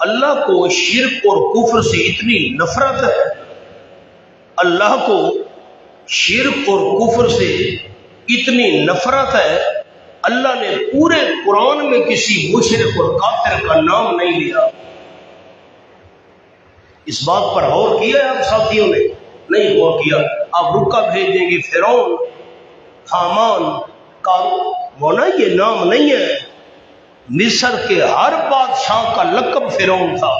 اللہ کو شرک اور کفر سے اتنی نفرت ہے، اللہ کو شرک اور کفر سے اتنی نفرت ہے، اللہ نے پورے قرآن میں کسی مشرک اور کافر کا نام نہیں لیا. اس بات پر غور کیا ہے آپ ساتھیوں نے؟ نہیں غور کیا. آپ رکا بھیج دیں گے فرعون، حامان، قارون، مونا یہ نام نہیں ہے. مصر کے ہر بادشاہ کا لقب فرعون تھا.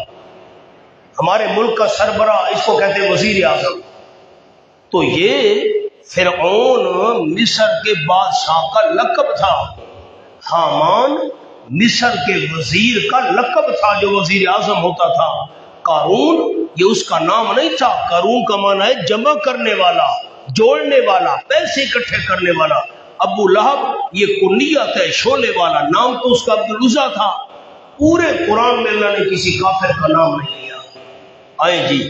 ہمارے ملک کا سربراہ اس کو کہتے ہیں وزیر اعظم. تو یہ فرعون مصر کے بادشاہ کا لقب تھا. حامان مصر کے وزیر کا لقب تھا جو وزیر اعظم ہوتا تھا. قارون یہ اس کا نام نہیں تھا. قارون کا معنی ہے جمع کرنے والا، جوڑنے والا، پیسے اکٹھے کرنے والا. ابو لہب یہ کنیت ہے، شولے والا. نام تو اس کا عبد العزا تھا. پورے قرآن میں اللہ نے کسی کافر کا نام نہیں لیا. آئے جی.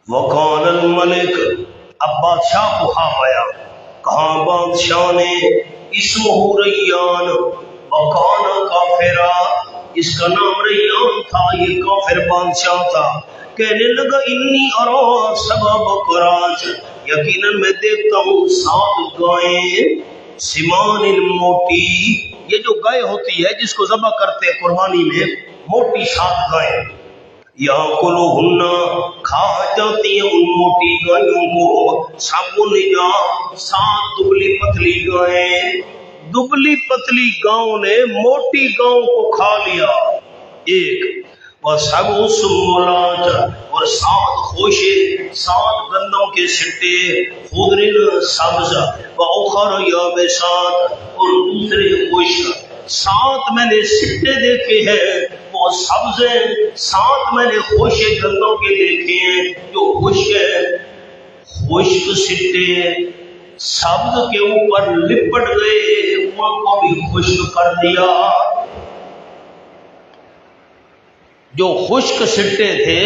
وقال الملک، اب بادشاہ کو خواب آیا. کہاں بادشاہ نے اسمہ ریان وکان کافرا، اس کا نام ریان تھا، یہ کافر بادشاہ تھا. کہنے لگا انی ارا سبا بقرات، یقیناً میں دیکھتا ہوں 7 گائیں سمان موٹی، یہ جو گائے ہوتی ہے جس کو ذبح کرتے ہیں قربانی میں، موٹی 7 گائیں، یا کلو ہننا کھا جاتی ہیں ان موٹی گائیوں کو، سابو نجا 7 دبلی پتلی گائیں، دبلی پتلی گاؤں نے موٹی گاؤں کو کھا لیا ایک، اور سب سنبلات، اور 7 خوشے، 7 گندم کے سٹے، خضرن سبز، واخر یابسات، اور دوسرے خشک، 7 میں نے سٹے دیکھے ہیں وہ سبز ہیں، 7 میں نے خوشے گندوں کے دیکھے ہیں جو خشک ہے، خشک سٹے سبز کے اوپر لپٹ گئے، ان کو بھی خشک کر دیا، جو خشک سٹے تھے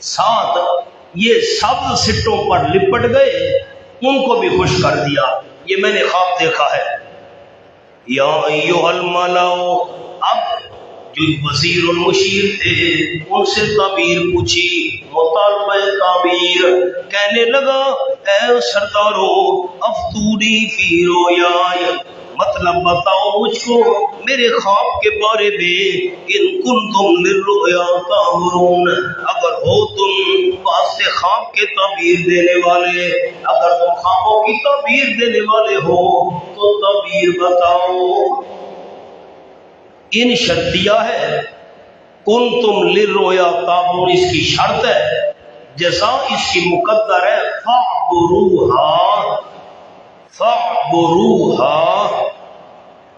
7 یہ سبز سٹوں پر لپٹ گئے، ان کو بھی خشک کر دیا، یہ میں نے خواب دیکھا ہے۔ یا ایھا الملأ، اب جو وزیر المشیر تھے ان سے تعبیر پوچھی، مطالبہ تعبیر، کہنے لگا اے سردارو افتونی فی رویایا، مطلب بتاؤ مجھ کو میرے خواب کے بارے میں، ان کنتم للرؤیا تعبرون، اگر ہو تم واسطے خواب کے تعبیر دینے والے، اگر تم خوابوں کی تعبیر دینے والے ہو تو تعبیر بتاؤ۔ ان شرطیہ ہے، کنتم للرؤیا تعبرون اس کی شرط ہے، جزا اس کی مقدر ہے فاعبروها، فاعبروها،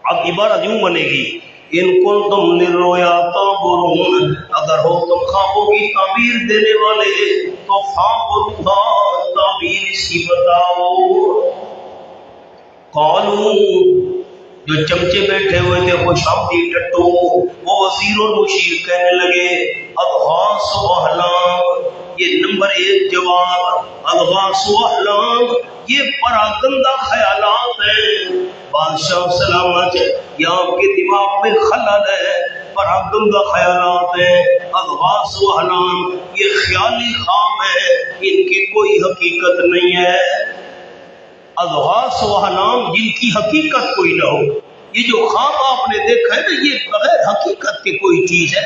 اب عبارت یوں بنے گی، ان کنتم للرؤیا تعبرون، اگر ہو تم خوابوں کی تعبیر دینے والے تو فاعبروها، تعبیر اس کی بتاؤ۔ قالوا، جو چمچے بیٹھے ہوئے تھے خوش آمدید ٹٹو، وہ وزیر اور مشیر کہنے لگے اضغاث احلام، یہ نمبر 1 جواب، اضغاث احلام یہ پراگندہ خیالات ہیں، بادشاہ سلامت، یہ آپ کے دماغ میں خلل ہے، پراگندہ خیالات ہیں، اضغاث احلام یہ خیالی خواب ہے، ان کی کوئی حقیقت نہیں ہے، اضغاث و احلام جن کی حقیقت کوئی نہ ہو، یہ جو خواب آپ نے دیکھا ہے نا یہ بغیر حقیقت کے کوئی چیز ہے،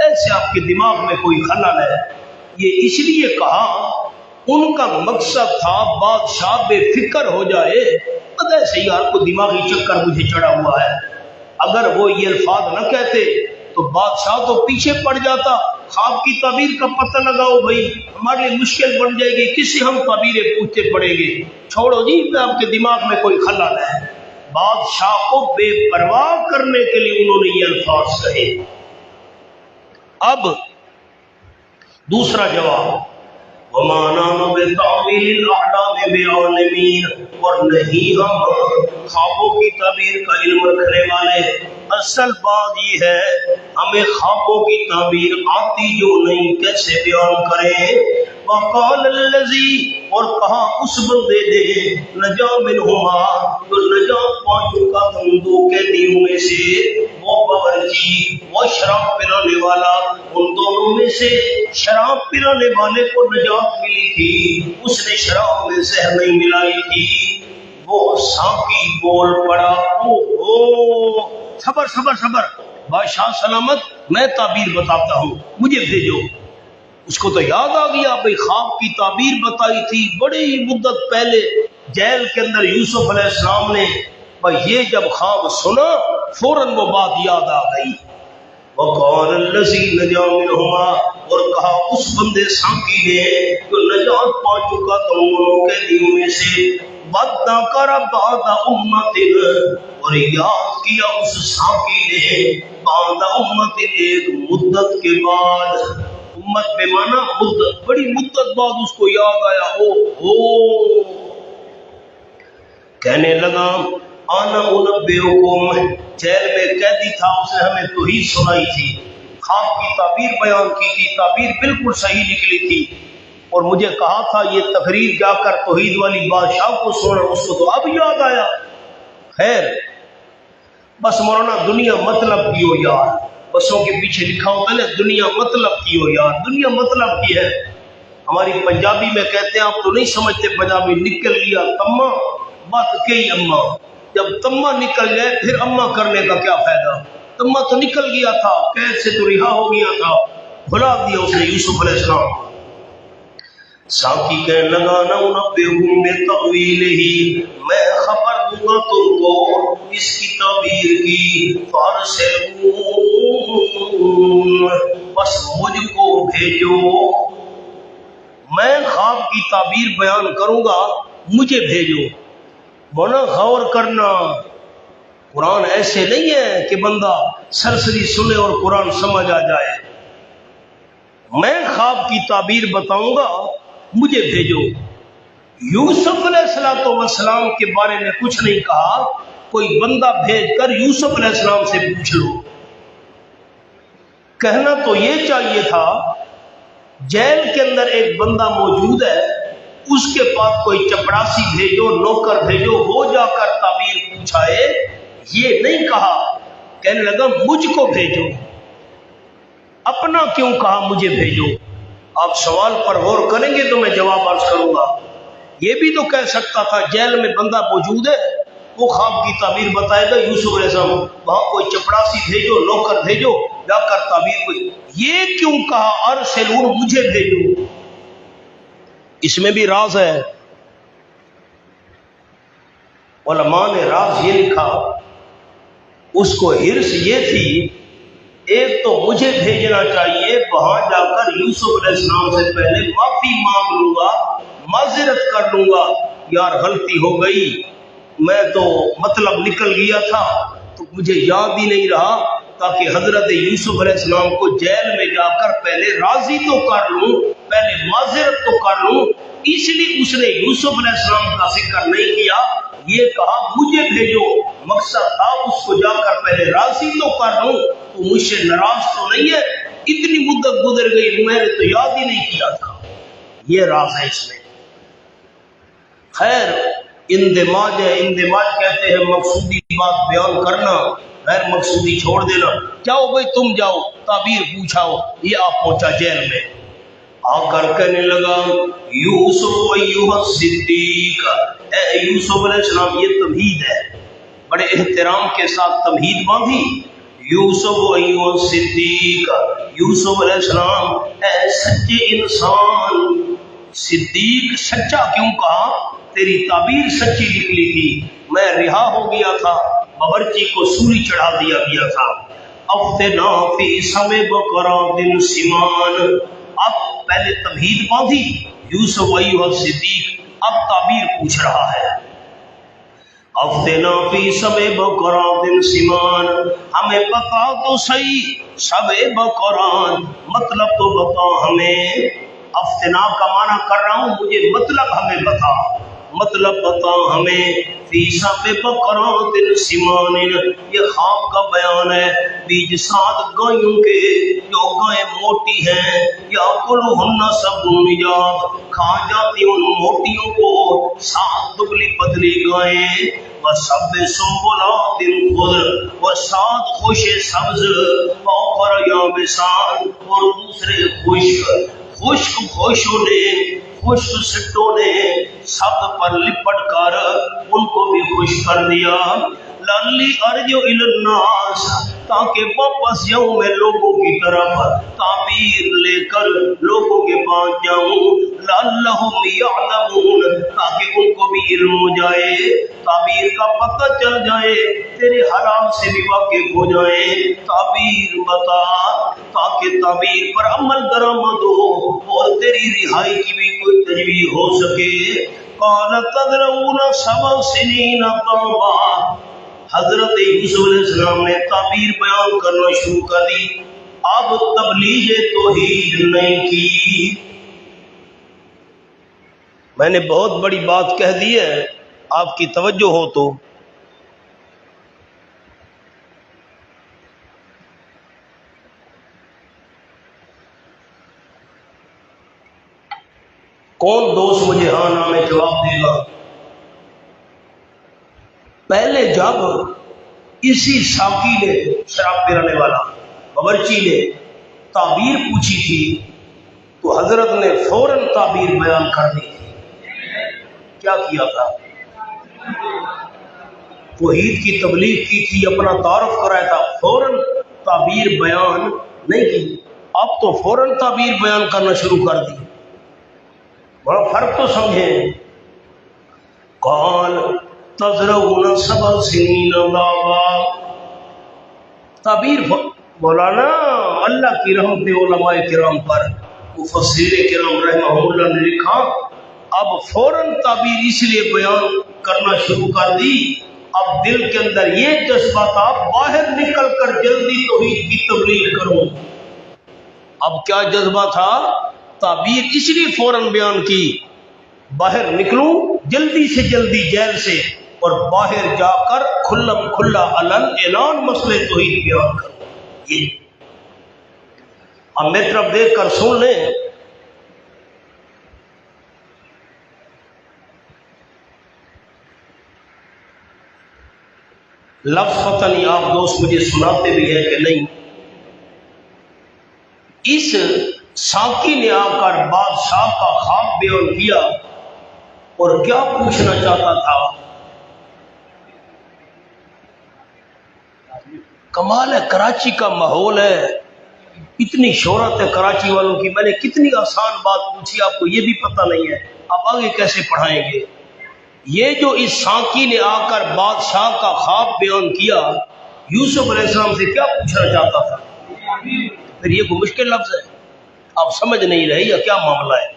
ایسے آپ کے دماغ میں کوئی خلل ہے۔ یہ اس لیے کہا ان کا مقصد تھا بادشاہ بے فکر ہو جائے، پتہ ہے صحیح آپ کو دماغی چکر مجھے چڑھا ہوا ہے، اگر وہ یہ الفاظ نہ کہتے تو بادشاہ تو پیچھے پڑ جاتا، خواب کی تعبیر کا پتہ لگاؤ بھائی، ہمارے لیے مشکل بن جائے گی، کس سے ہم تعبیریں پوچھتے پڑیں گے، چھوڑو جی میں آپ کے دماغ میں کوئی خلل ہے۔ بادشاہ کو بے پرواہ کرنے کے لیے انہوں نے یہ الفاظ کہے۔ اب دوسرا جواب، وما نحن بتاویل الاحلام بعالمین، اور نہیں ہم خوابوں کی تعبیر کا علم رکھنے والے، اصل بات یہ ہے ہمیں خوابوں کی تعبیر آتی جو نہیں، کیسے بیان کریں۔ وقال الذی، اور کہا اس بندے نے، نجا منہما جو نجات پا چکا تھا ان 2 قیدیوں میں سے، وہ باورچی، وہ شراب پلانے والا، ان دونوں میں سے شراب پلانے والے کو نجات ملی تھی، اس نے شراب میں زہر نہیں ملائی تھی، وہ ساقی بول پڑا اوہو، صبر صبر صبر، بادشاہ سلامت میں تعبیر بتاتا ہوں، مجھے بھیجو۔ اس کو تو یاد آ گیا بھئی خواب کی تعبیر بتائی تھی بڑی مدت پہلے جیل کے اندر یوسف علیہ السلام نے، بھئی یہ جب خواب سنا فوراً وہ بات یاد آ گئی۔ وقال الذی نجا منہما، اور کہا اس بندے ساقی نے جو نجات پا چکا تھا ان قیدیوں میں سے، وذکر بعد امت، اور یاد کیا اس ساقی نے بعد امت، ایک مدت کے بعد، امت بے معنی مدت، بڑی مدت بعد اس کو یاد آیا، اوہو، کہنے لگا انا انبئکم، جیل میں قیدی تھا، اس نے ہمیں توحید سنائی تھی، خواب کی تعبیر بیان کی تھی، تعبیر بالکل صحیح نکلی تھی، اور مجھے کہا تھا یہ تقریر جا کر توحید والی بادشاہ کو سنا، اس کو تو اب یاد آیا۔ خیر بس مولانا دنیا مطلب کی ہو یار، بسوں کے پیچھے لکھا ہوتا ہے نا دنیا مطلب کی ہو یار، دنیا مطلب کی ہے، ہماری پنجابی میں کہتے ہیں آپ تو نہیں سمجھتے پنجابی، نکل لیا تما بات کئی اما، جب تما نکل جائے پھر اما کرنے کا کیا فائدہ؟ تما تو نکل گیا تھا، قید سے تو رہا ہو گیا تھا، بھلا دیا اس نے یوسف علیہ السلام۔ ساقی کہنے لگا نَنَبِّئُهُم بِتَأْوِيلِهِ، میں خبر دوں گا تم کو اس کی تعبیر کی، فَأَرْسِلُونَ، بس مجھ کو بھیجو، میں خواب کی تعبیر بیان کروں گا، مجھے بھیجو۔ مونا غور کرنا، قرآن ایسے نہیں ہے کہ بندہ سرسری سنے اور قرآن سمجھ آ جائے۔ میں خواب کی تعبیر بتاؤں گا، مجھے بھیجو۔ یوسف علیہ السلام کے بارے میں کچھ نہیں کہا، کوئی بندہ بھیج کر یوسف علیہ السلام سے پوچھ لو۔ کہنا تو یہ چاہیے تھا جیل کے اندر ایک بندہ موجود ہے، اس کے پاس کوئی چپڑاسی بھیجو، نوکر بھیجو، وہ جا کر تعبیر پوچھائے۔ یہ نہیں کہا، کہنے لگا مجھ کو بھیجو۔ اپنا کیوں کہا مجھے بھیجو؟ آپ سوال پر غور کریں گے تو میں جواب عرض کروں گا۔ یہ بھی تو کہہ سکتا تھا جیل میں بندہ موجود ہے، وہ خواب کی تعبیر بتائے گا، یوسف علیہ السلام وہاں کوئی چپڑاسی بھیجو، نوکر بھیجو، جا کر تعبیر کوئی۔ یہ کیوں کہا ارسلون، مجھے بھیجو؟ اس میں بھی راز ہے۔ علماء نے راز یہ لکھا، اس کو ہرس یہ تھی، ایک تو مجھے بھیجنا چاہیے، وہاں جا کر یوسف علیہ السلام سے پہلے معافی مانگ لوں گا، معذرت کر لوں گا، یار غلطی ہو گئی، میں تو مطلب نکل گیا تھا تو مجھے یاد ہی نہیں رہا، تاکہ حضرت یوسف علیہ السلام کو جیل میں جا کر پہلے راضی تو کر لوں، پہلے معذرت تو کر لوں۔ اس لیے اس نے یوسف علیہ السلام کا ذکر نہیں کیا، یہ کہا مجھے بھیجو، مقصد تھا اس کو جا کر پہلے راضی تو کر لوں، تو مجھ سے ناراض تو نہیں ہے، اتنی مدت گزر گئی میں نے تو یاد ہی نہیں کیا تھا۔ یہ راز ہے اس میں۔ خیر، اندماج ہے، اندماج کہتے ہیں مقصودی بات بیان کرنا، غیر مقصودی چھوڑ دینا۔ جاؤ بھائی تم جاؤ، تعبیر پوچھاؤ۔ یہ آپ پہنچا جیل میں، آ کر کہنے لگا یوسف ایھا الصدیق، اے یوسف علیہ السلام، یہ تمہید ہے، بڑے احترام کے ساتھ تمہید باندھی۔ یوسف ایھا الصدیق، یوسف علیہ السلام اے سچے انسان۔ صدیق سچا کیوں کہا؟ تیری تعبیر سچی نکلی تھی، میں رہا ہو گیا تھا، باورچی کو سولی چڑھا دیا گیا تھا۔ افتنا فی سبع بقرات سمان، اب پہلے تمہید باندھی، یوسف ایھا الصدیق، اب تعبیر پوچھ رہا ہے۔ افتنا فی سبع بقرات سمان، ہمیں بتا تو صحیح، سبع بقرات مطلب تو بتا ہمیں۔ افتنا کا معنی کر رہا ہوں، مجھے مطلب ہمیں بتا، مطلب بتا ہمیں۔ فی سبع بقرات سمان، یہ خواب کا بیان ہے بیج 7 گایوں کے، جو گائیں موٹی ہیں، یا کلہن سبع عجاف، کھا جاتی ان موٹیوں کو 7 دبلی پتلی گائیں۔ وَسَبْعِ سُنبُلَاتٍ خُضْرٍ، اور 7 خوش سبز، وَأُخَرَ یابسات، اور دوسرے خشک خوشوں نے، خشک سٹوں نے سب پر لپٹ کر ان کو بھی خوش کر دیا۔ لعلی ارجع الی الناس، تاکہ واپس جاؤں میں لوگوں کی طرف، تعبیر لے کر لوگوں کے پاس جاؤں۔ لعلہم یعلمون، تاکہ ان کو بھی علم ہو جائے، تعبیر کا پتہ چل جائے، تیرے حالات سے بھی واقف ہو جائیں۔ تعبیر بتا، تاکہ تعبیر پر عمل درآمد ہو اور تیری رہائی کی بھی کوئی تجویز ہو سکے۔ قال تذرؤون 7 سنین طوبا، حضرت یوسف علیہ السلام نے تعبیر بیان کرنا شروع کر دی، اب تبلیغ توحید نہیں کی۔ میں نے بہت بڑی بات کہہ دی ہے، آپ کی توجہ ہو تو۔ کون دوست مجھے ہاں نہ میں جواب دے گا؟ پہلے جب اسی ساقی نے، شراب پلانے والا باورچی نے تعبیر پوچھی تھی تو حضرت نے فوراً تعبیر بیان کر دی تھی۔ کیا کیا تھا؟ توحید کی تبلیغ کی تھی، اپنا تعارف کرایا تھا، فوراً تعبیر بیان نہیں کی، اب تو فوراً تعبیر بیان کرنا شروع کر دی۔ بڑا فرق تو سمجھیں۔ قال تزرعون 7 سنین دابا، تعبیر مولانا اللہ کی رحمت علماء کرام پر، مفسرین کرام رحمہ اللہ نے لکھا اب فوراً تعبیر اس لیے بیان کرنا شروع کر دی، اب دل کے اندر یہ جذبہ تھا باہر نکل کر جلدی توحید کی تبلیغ کروں۔ اب کیا جذبہ تھا؟ تعبیر اس لیے فوراً بیان کی باہر نکلوں جلدی سے جلدی جیل سے، اور باہر جا کر کھلم کھلا علن اعلان مسئلے توحید بیان کروں۔ یہ اب میری طرف دیکھ کر سن لیں، لفظ پتہ نہیں آپ دوست مجھے سناتے بھی ہیں کہ نہیں، اس ساقی نے آ کر بادشاہ کا خواب بیان کیا اور کیا پوچھنا چاہتا تھا؟ کمال ہے، کراچی کا ماحول ہے، اتنی شہرت ہے کراچی والوں کی، میں نے کتنی آسان بات پوچھی، آپ کو یہ بھی پتہ نہیں ہے، اب آگے کیسے پڑھائیں گے؟ یہ جو اس ساقی نے آ کر بادشاہ کا خواب بیان کیا، یوسف علیہ السلام سے کیا پوچھنا چاہتا تھا؟ پھر یہ کوئی مشکل لفظ ہے؟ آپ سمجھ نہیں رہے یا کیا معاملہ ہے؟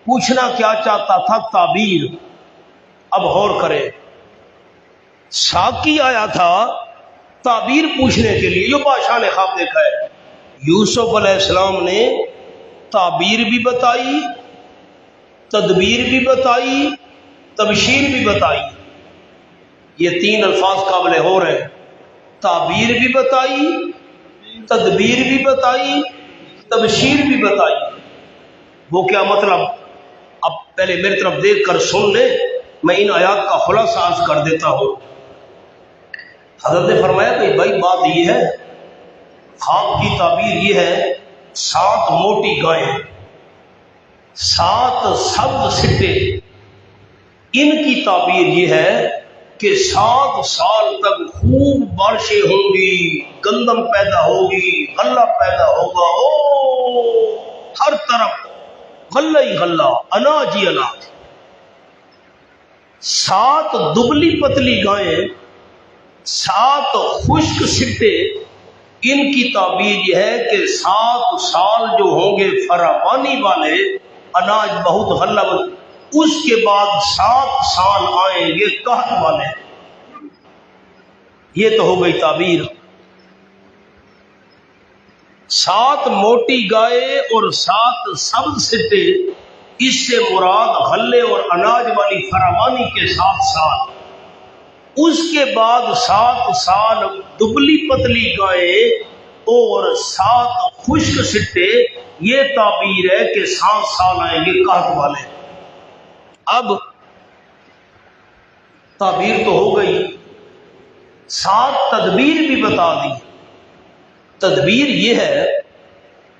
پوچھنا کیا چاہتا تھا؟ تعبیر۔ اب غور کرے، ساقی آیا تھا تعبیر پوچھنے کے لیے، جو بادشاہ نے خواب دیکھا ہے، یوسف علیہ السلام نے تعبیر بھی بتائی، تدبیر بھی بتائی، تبشیر بھی بتائی۔ یہ 3 الفاظ قابل غور ہیں، تعبیر بھی بتائی، تدبیر بھی بتائی، تبشیر بھی بتائی۔ وہ کیا مطلب؟ اب پہلے میری طرف دیکھ کر سن لیں، میں ان آیات کا خلاصہ عرض کر دیتا ہوں۔ حضرت نے فرمایا کہ بھائی بات یہ ہے، خواب کی تعبیر یہ ہے، 7 موٹی گائیں، 7 سبز سٹے، ان کی تعبیر یہ ہے کہ 7 سال تک خوب بارشیں ہوں گی، گندم پیدا ہوگی، غلہ پیدا ہوگا، او ہر طرف غلہ ہی غلہ، اناج ہی اناج۔ 7 دبلی پتلی گائیں، 7 خشک سٹے، ان کی تعبیر یہ ہے کہ 7 سال جو ہوں گے فراوانی والے، اناج بہت غلہ، اس کے بعد 7 سال آئیں گے قحط والے۔ یہ تو ہو گئی تعبیر۔ 7 موٹی گائے اور 7 سبز سٹے، اس سے مراد غلے اور اناج والی فراوانی کے 7 سال، اس کے بعد 7 سال دبلی پتلی گائے اور 7 خشک سٹے، یہ تعبیر ہے کہ 7 سال آئیں گے قحط والے۔ اب تعبیر تو ہو گئی، 7 تدبیر بھی بتا دی۔ تدبیر یہ ہے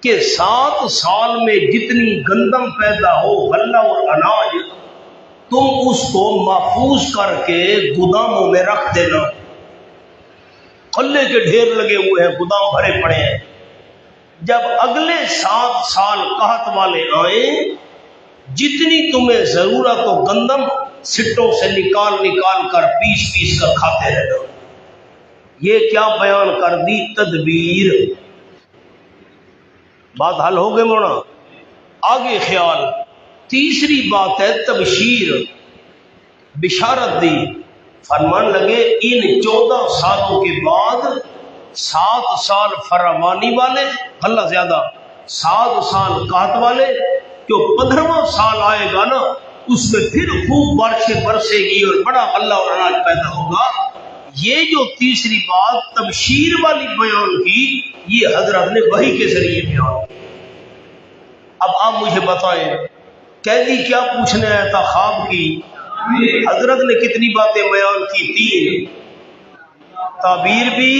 کہ 7 سال میں جتنی گندم پیدا ہو، غلہ اور اناج، تم اس کو محفوظ کر کے گوداموں میں رکھ دینا۔ غلے کے ڈھیر لگے ہوئے ہیں، گودام بھرے پڑے ہیں، جب اگلے 7 سال قحط والے آئیں، جتنی تمہیں ضرورت ہو گندم سٹوں سے نکال کر پیس کر کھاتے رہنا۔ یہ کیا بیان کر دی؟ تدبیر۔ بات حل ہو گئی مونا؟ آگے خیال، تیسری بات ہے تبشیر، بشارت دی، فرمان لگے ان 14 سالوں کے بعد 7 سال فراوانی والے، غلہ زیادہ، 7 سال قحط والے، جو 15واں سال آئے گا نا، اس میں پھر خوب بارشیں برسے گی اور بڑا غلہ اور اناج پیدا ہوگا۔ یہ جو تیسری بات تبشیر والی بیان کی، یہ حضرت نے وحی کے ذریعے بیان کی۔ اب آپ مجھے بتائیں، قیدی کیا پوچھنے آیا تھا خواب کی؟ حضرت نے کتنی باتیں بیان کی؟ 3، تعبیر بھی،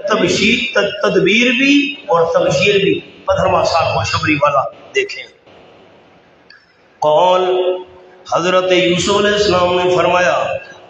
تبشیر، تدبیر بھی اور تبشیر بھی۔ 15واں سال خوشخبری والا دیکھیں۔ قول، حضرت یوسف علیہ السلام نے فرمایا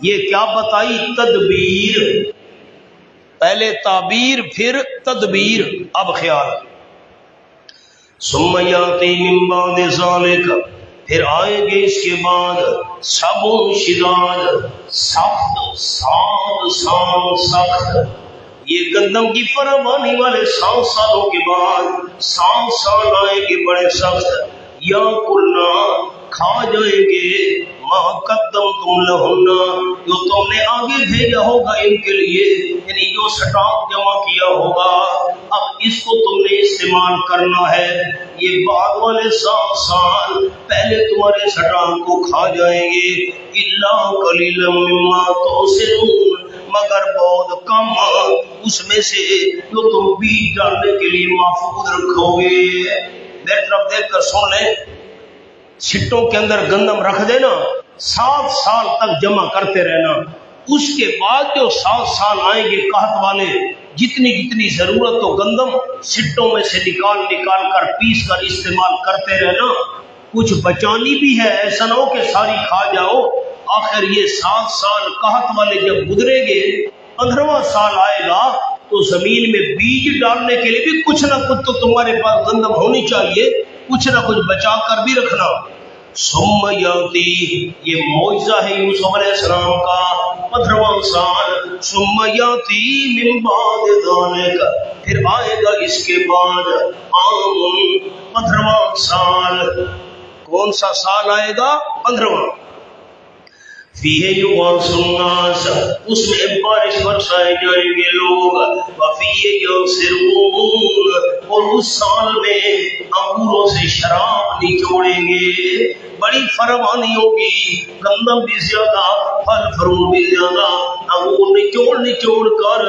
یہ کیا بتائی؟ تدبیر، پہلے تعبیر پھر تدبیر، اب خیال۔ ثم یاتی من بعد ذالک، پھر آئیں گے اس کے بعد سبع شداد، سخت، سات سال سخت، یہ گندم کی فراوانی والے 7 سالوں کے بعد 7 سال آئیں گے بڑے سخت، یا کلنا کھا جائیں گے ما قدم تم لہنا، جو تم نے آگے بھیجا ہوگا ان کے لیے، یعنی جو سٹاک جمع کیا ہوگا اب اس کو تم نے استعمال کرنا ہے۔ یہ بعد والے 7 سال پہلے تمہارے سٹاک کو کھا جائیں گے، الا قلیلا مما تحسنون، مگر بہت کم اس میں سے جو تم بیج ڈالنے کے لیے محفوظ رکھو گے۔ میری طرف دیکھ کر سن لیں، چھٹوں کے اندر گندم رکھ دینا، 7 سال تک جمع کرتے رہنا، اس کے بعد جو 7 سال آئیں گے قحط والے، جتنی ضرورت ہو گندم چھٹوں میں سے نکال کر پیس کر استعمال کرتے رہنا، کچھ بچانی بھی ہے، ایسا نہ ہو کہ ساری کھا جاؤ۔ آخر یہ 7 سال قحط والے جب گزریں گے، 15واں سال آئے گا تو زمین میں بیج ڈالنے کے لیے بھی کچھ نہ کچھ تو تمہارے پاس گندم ہونی چاہیے، کچھ نہ کچھ بچا کر بھی رکھنا۔ ثم یاتی، یہ معجزہ ہے یوسف علیہ السلام کا، 15واں سال، ثم یاتی من بعد ذالک، پھر آئے گا اس کے بعد عام، 15واں سال۔ کون سا سال آئے گا؟ 15واں۔ فیہ یغاث الناس، اس میں بارش برسائے جائیں گے لوگ، وفیہ یعصرون، اور اس سال میں انگوروں سے شراب نچوڑیں گے، بڑی فراوانی ہوگی، گندم بھی زیادہ، پھل فروٹ بھی زیادہ، انگور نچوڑ کر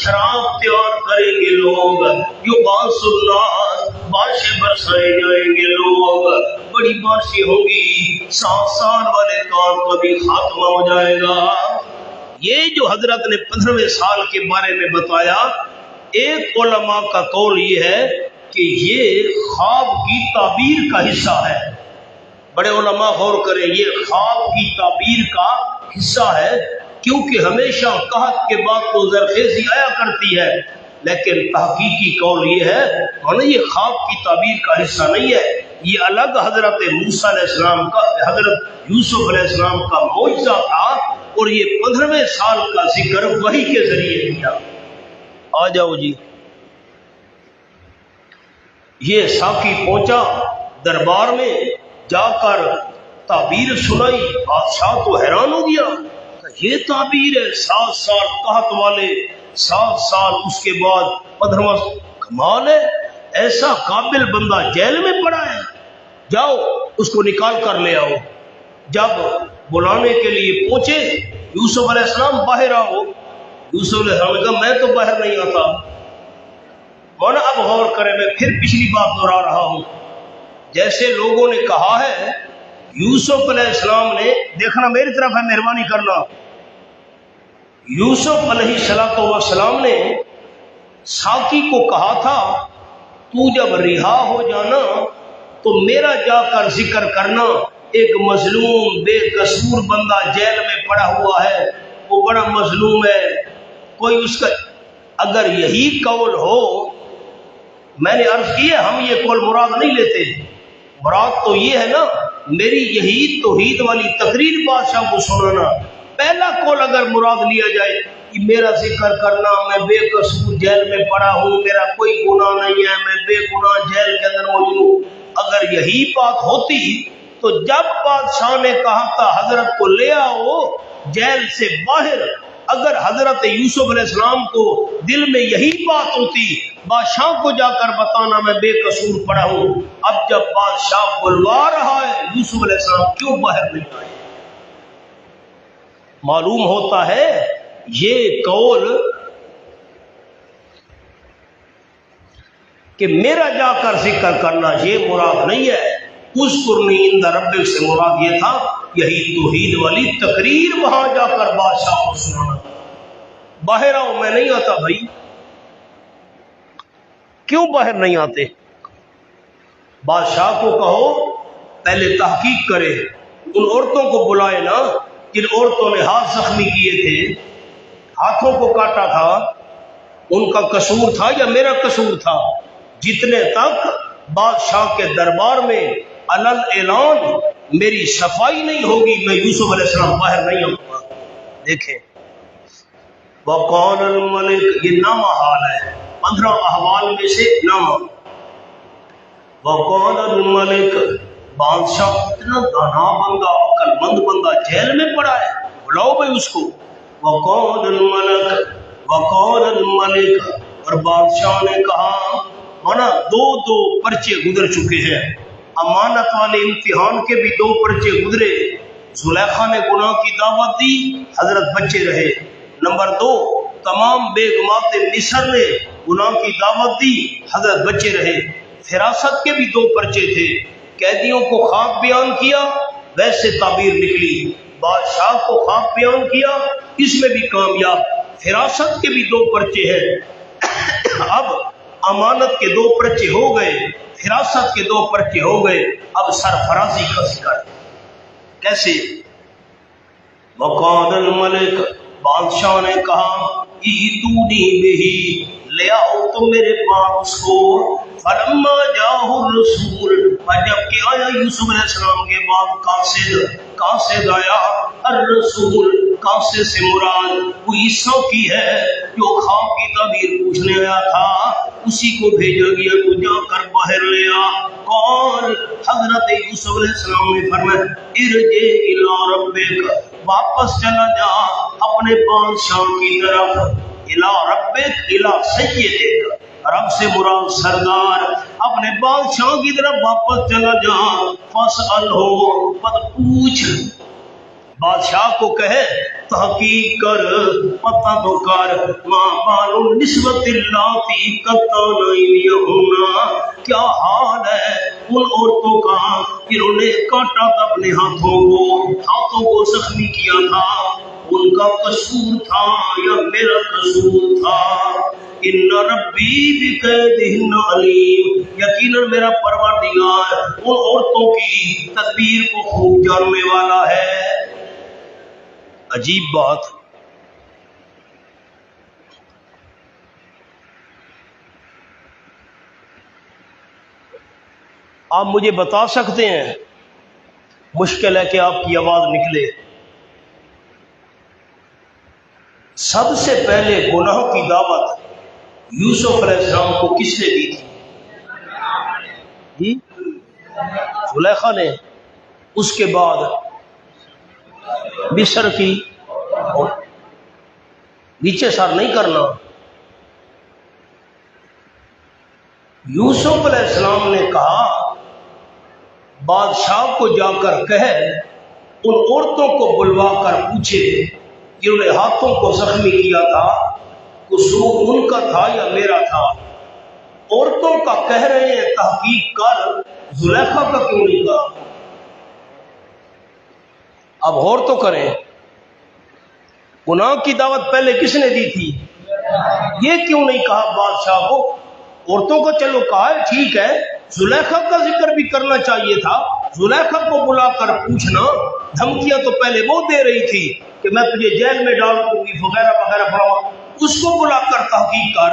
شراب تیار کریں گے لوگ، یغاث الناس، بارشیں برسائے جائیں گے لوگ، بڑی بارشیں ہوگی، 7 سال والے کام کا بھی خاتمہ ہو جائے گا۔ یہ جو حضرت نے 15ویں سال کے بارے میں بتایا، ایک علماء کا قول یہ ہے کہ یہ خواب کی تعبیر کا حصہ ہے۔ بڑے علماء غور کریں، یہ خواب کی تعبیر کا حصہ ہے، کیونکہ ہمیشہ قحط کے بعد تو زرخیزی آیا کرتی ہے، لیکن تحقیقی قول یہ ہے کہ یہ خواب کی تعبیر کا حصہ نہیں ہے، یہ الگ حضرت موسیٰ علیہ السلام کا، حضرت یوسف علیہ السلام کا معجزہ تھا، اور یہ 15ویں سال کا ذکر وحی کے ذریعے کیا۔ آ جاؤ جی، یہ ساقی پہنچا دربار میں، جا کر تعبیر سنائی، بادشاہ تو حیران ہو گیا، یہ تعبیر ہے، 7 سال قحط والے، 7 سال اس کے بعد 15واں، کمال ہے، ایسا قابل بندہ جیل میں پڑا ہے، جاؤ اس کو نکال کر لے آؤ۔ جب بلانے کے لیے پہنچے، یوسف علیہ السلام باہر آؤ، یوسف علیہ السلام نے کہا میں تو باہر نہیں آتا۔ مولانا اب غور کریں، میں پھر پچھلی بات دہرا رہا ہوں، جیسے لوگوں نے کہا ہے یوسف علیہ السلام نے، دیکھنا میری طرف ہے، مہربانی کرنا، یوسف علیہ السلام نے ساقی کو کہا تھا تو جب رہا ہو جانا تو میرا جا کر ذکر کرنا، ایک مظلوم بے قصور بندہ جیل میں پڑا ہوا ہے، وہ بڑا مظلوم ہے، کوئی اس کا، اگر یہی قول ہو، میں نے عرض کی ہے ہم یہ قول مراد نہیں لیتے، مراد تو یہ ہے نا میری یہی توحید والی تقریر بادشاہ کو سنانا، پہلا قول اگر مراد لیا جائے کہ میرا ذکر کرنا، میں بے قصور جیل میں پڑا ہوں، میرا کوئی گناہ نہیں ہے، میں بے گناہ جیل کے اندر موجود ہوں، اگر یہی بات ہوتی تو جب بادشاہ نے کہا تھا حضرت کو لے آؤ جیل سے باہر، اگر حضرت یوسف علیہ السلام کو دل میں یہی بات ہوتی، بادشاہ کو جا کر بتانا میں بے قصور پڑا ہوں، اب جب بادشاہ بلوا رہا ہے یوسف علیہ السلام کیوں باہر نہیں آئے؟ معلوم ہوتا ہے یہ قول کہ میرا جا کر ذکر کرنا یہ مراد نہیں ہے، اذکرنی عند ربک سے مراد یہ تھا یہی توحید والی تقریر، وہاں جا کر بادشاہ کو سنانا، باہر آؤ، میں نہیں آتا بھائی، کیوں باہر نہیں آتے؟ بادشاہ کو کہو پہلے تحقیق کرے، ان عورتوں کو بلائے نا جن عورتوں نے ہاتھ زخمی کیے تھے، ہاتھوں کو کاٹا تھا، ان کا قصور تھا یا میرا قصور تھا؟ جتنے تک بادشاہ کے دربار میں علل اعلان میری صفائی نہیں ہوگی، میں یوسف علیہ السلام باہر نہیں آؤں گا۔ دیکھیں، وقال الملک، یہ نامہ حال ہے، 15 احوال میں سے نامہ۔ وقال الملک، بادشاہ اتنا دانا بندہ، عقل مند بندہ جیل میں پڑا ہے، بلاؤ بھائی اس کو۔ وقال الملک، وقال الملک، اور بادشاہ نے کہا، مانا دو پرچے گزر چکے ہیں، امانت والے امتحان کے بھی 2 پرچے گزرے۔ زلیخا نے گناہ کی دعوت دی، حضرت بچے رہے۔ نمبر 2، تمام بیگمات مصر نے گناہ کی دعوت دی، حضرت بچے رہے۔ فراست کے بھی 2 پرچے تھے، قیدیوں کو خواب بیان کیا، ویسے تعبیر نکلی، بادشاہ کو خواب بیان کیا، اس میں بھی کامیاب۔ فراست کے بھی 2 پرچے ہیں، اب امانت کے 2 پرچے ہو گئے، فراست کے 2 پرچے ہو گئے، اب سرفرازی کا ذکر۔ کیسے؟ وقال الملک، بادشاہ نے کہا، ایتونی بہی، لے آؤ تو میرے پاس کو۔ فلما جاءہ الرسول، جب کہ آیا یوسف علیہ السلام کے بعد قاصد آیا، الرسول، قاصد سے مراد وہ عیسیٰ کی ہے جو خواب کی تعبیر پوچھنے آیا تھا، اسی کو بھیجا گیا، تو جا کر باہر لے آ۔ قال، حضرت یوسف علیہ السلام نے فرمایا، ارجع الی ربک، واپس چلا جا اپنے بادشاہ کی طرف۔ الی ربک، الی سیدک، رب سے مراد سردار، اپنے بادشاہ کی طرف واپس چلا جا۔ فاسألہ، پس پوچھ، بادشاہ کو کہے تحقیق کر، پتہ تو کر، ما بال النسوۃ اللاتی قطعن ایدیہن، کیا حال ہے ان عورتوں کا جنہوں نے کاٹا تھا اپنے ہاتھوں کو زخمی کیا تھا، ان کا قصور تھا یا میرا قصور تھا؟ ان ربی بکیدہن علیم، یقیناً میرا پروردگار ان عورتوں کی تدبیر کو خوب جاننے والا ہے۔ عجیب بات، آپ مجھے بتا سکتے ہیں، مشکل ہے کہ آپ کی آواز نکلے، سب سے پہلے گناہ کی دعوت یوسف علیہ السلام کو کس نے دی تھی؟ زلیخا نے۔ اس کے بعد مصر کی، نیچے سر نہیں کرنا، یوسف علیہ السلام نے کہا بادشاہ کو جا کر کہے ان عورتوں کو بلوا کر پوچھے جنہوں نے ہاتھوں کو زخمی کیا تھا، قصور ان کا تھا یا میرا تھا؟ عورتوں کا کہہ رہے ہیں تحقیق کر، زلیخا کا کیوں نہیں کہا؟ اب غور تو کریں، گناہ کی دعوت پہلے کس نے دی تھی؟ یہ کیوں نہیں کہا بادشاہ کو؟ عورتوں کو چلو کہا ہے، ٹھیک ہے، زلیخا کا ذکر بھی کرنا چاہیے تھا۔ زلیخا کو بلا کر پوچھنا، دھمکیاں تو پہلے وہ دے رہی تھی کہ میں تجھے جیل میں ڈال دوں گی وغیرہ وغیرہ، اس کو بلا کر تحقیق کر۔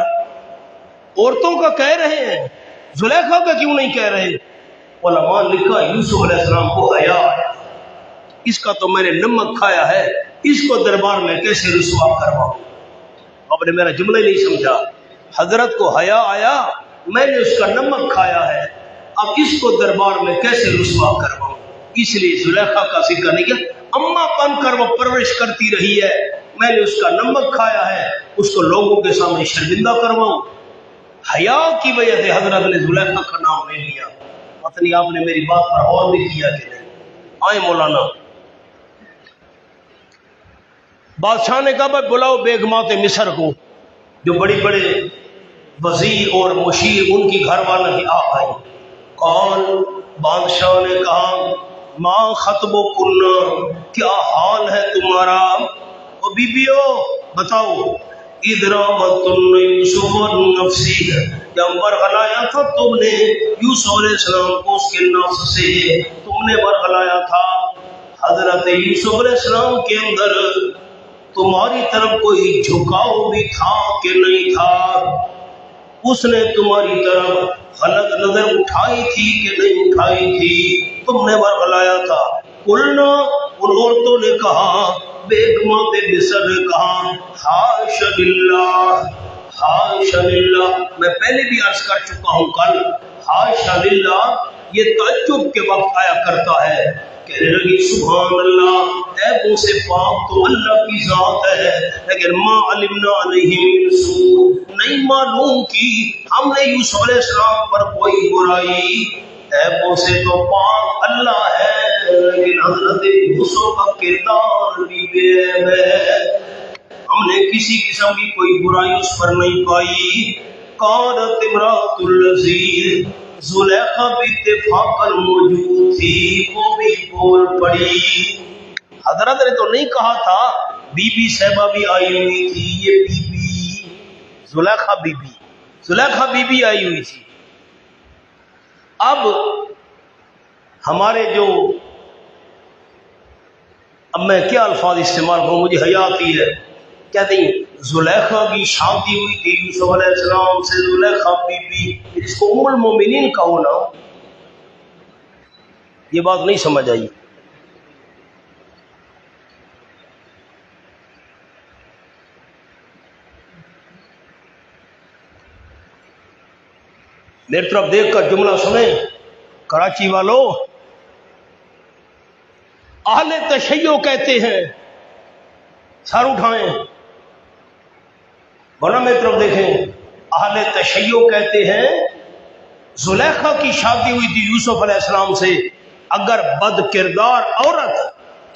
عورتوں کا کہہ رہے ہیں، زلیخا کا کیوں نہیں کہہ رہے؟ علماء لکھا یوسف علیہ السلام کو حیا آیا، اس کا تو میں نے نمک کھایا ہے، اس کو دربار میں کیسے رسوا کرواؤں؟ آپ نے میرا جملہ نہیں سمجھا، حضرت کو حیا آیا، میں نے اس کا نمک کھایا ہے، اب اس کو دربار میں کیسے رسوا کرواؤں؟ اس لیے زلیخا کا ذکر نہیں کیا، اماں بن کر وہ پرورش کرتی رہی ہے، میں نے اس کا نمک کھایا ہے، اس کو لوگوں کے سامنے شرمندہ کرواؤں؟ حیا کی وجہ سے حضرت نے زلیخا کا نام نہیں لیا۔ پتہ نہیں آپ نے میری بات پر غور بھی کیا کہ نہیں؟ آئے مولانا، بادشاہ نے کہا بھائی بلاؤ بیگمات مصر کو، جو بڑی بڑے وزیر اور مشیر ان کی گھر والا بھی آ گئی۔ قال، بادشاہ نے کہا، ما خطبکن، کیا حال ہے تمہارا؟ او بیبیو بتاؤ، اذ راوتن یوسف عن نفسہ، جب برگلایا تھا تم نے یوسف علیہ السلام کو اس کے نفس سے، تم نے برگلایا تھا۔ حضرت یوسف علیہ السلام کے اندر تمہاری طرف کوئی جھکاؤ بھی تھا کہ نہیں تھا؟ اس نے تمہاری طرف غلط نظر اٹھائی تھی کہ نہیں اٹھائی تھی؟ تم نے ورغلایا تھا۔ قلنا، ان عورتوں نے کہا، بیگمات مصر نے کہا، حاش للہ، حاش للہ۔ میں پہلے بھی عرض کر چکا ہوں کل، حاش للہ یہ تعجب کے وقت آیا کرتا ہے، کہنے لگی سبحان اللہ، عیبوں سے پاک تو اللہ کی ذات ہے، لیکن ما علمنا علیہ من سوء، نہیں معلوم کی ہم نے یوسف علیہ السلام پر کوئی برائی، عیبوں سے تو پاک اللہ ہے، لیکن حضرت یوسف کا کردار بھی بے عیب ہے، ہم نے کسی قسم کی کوئی برائی اس پر نہیں پائی۔ قالت امرأۃ العزیز، زلیخا بھی اتفاقاً موجود تھی، وہ بھی بول پڑی۔ حضرت نے تو نہیں کہا تھا، بی بی صاحبہ بھی آئی ہوئی تھی، یہ بی بی زلیخا بی بی آئی ہوئی تھی۔ اب ہمارے جو، اب میں کیا الفاظ استعمال کروں، مجھے حیا آتی ہے، کہتے ہیں زلیخا کی شادی ہوئی تھی یوسف علیہ السلام سے، زلیخا بی بی، جس کو ام المومنین کا ہونا، یہ بات نہیں سمجھ آئی۔ میری طرف دیکھ کر جملہ سنیں کراچی والوں، اہل تشیع کہتے ہیں، سر اٹھائیں، ورنہ میری طرف دیکھیں، اہل تشیع کہتے ہیں زلیخا کی شادی ہوئی تھی یوسف علیہ السلام سے، اگر بد کردار عورت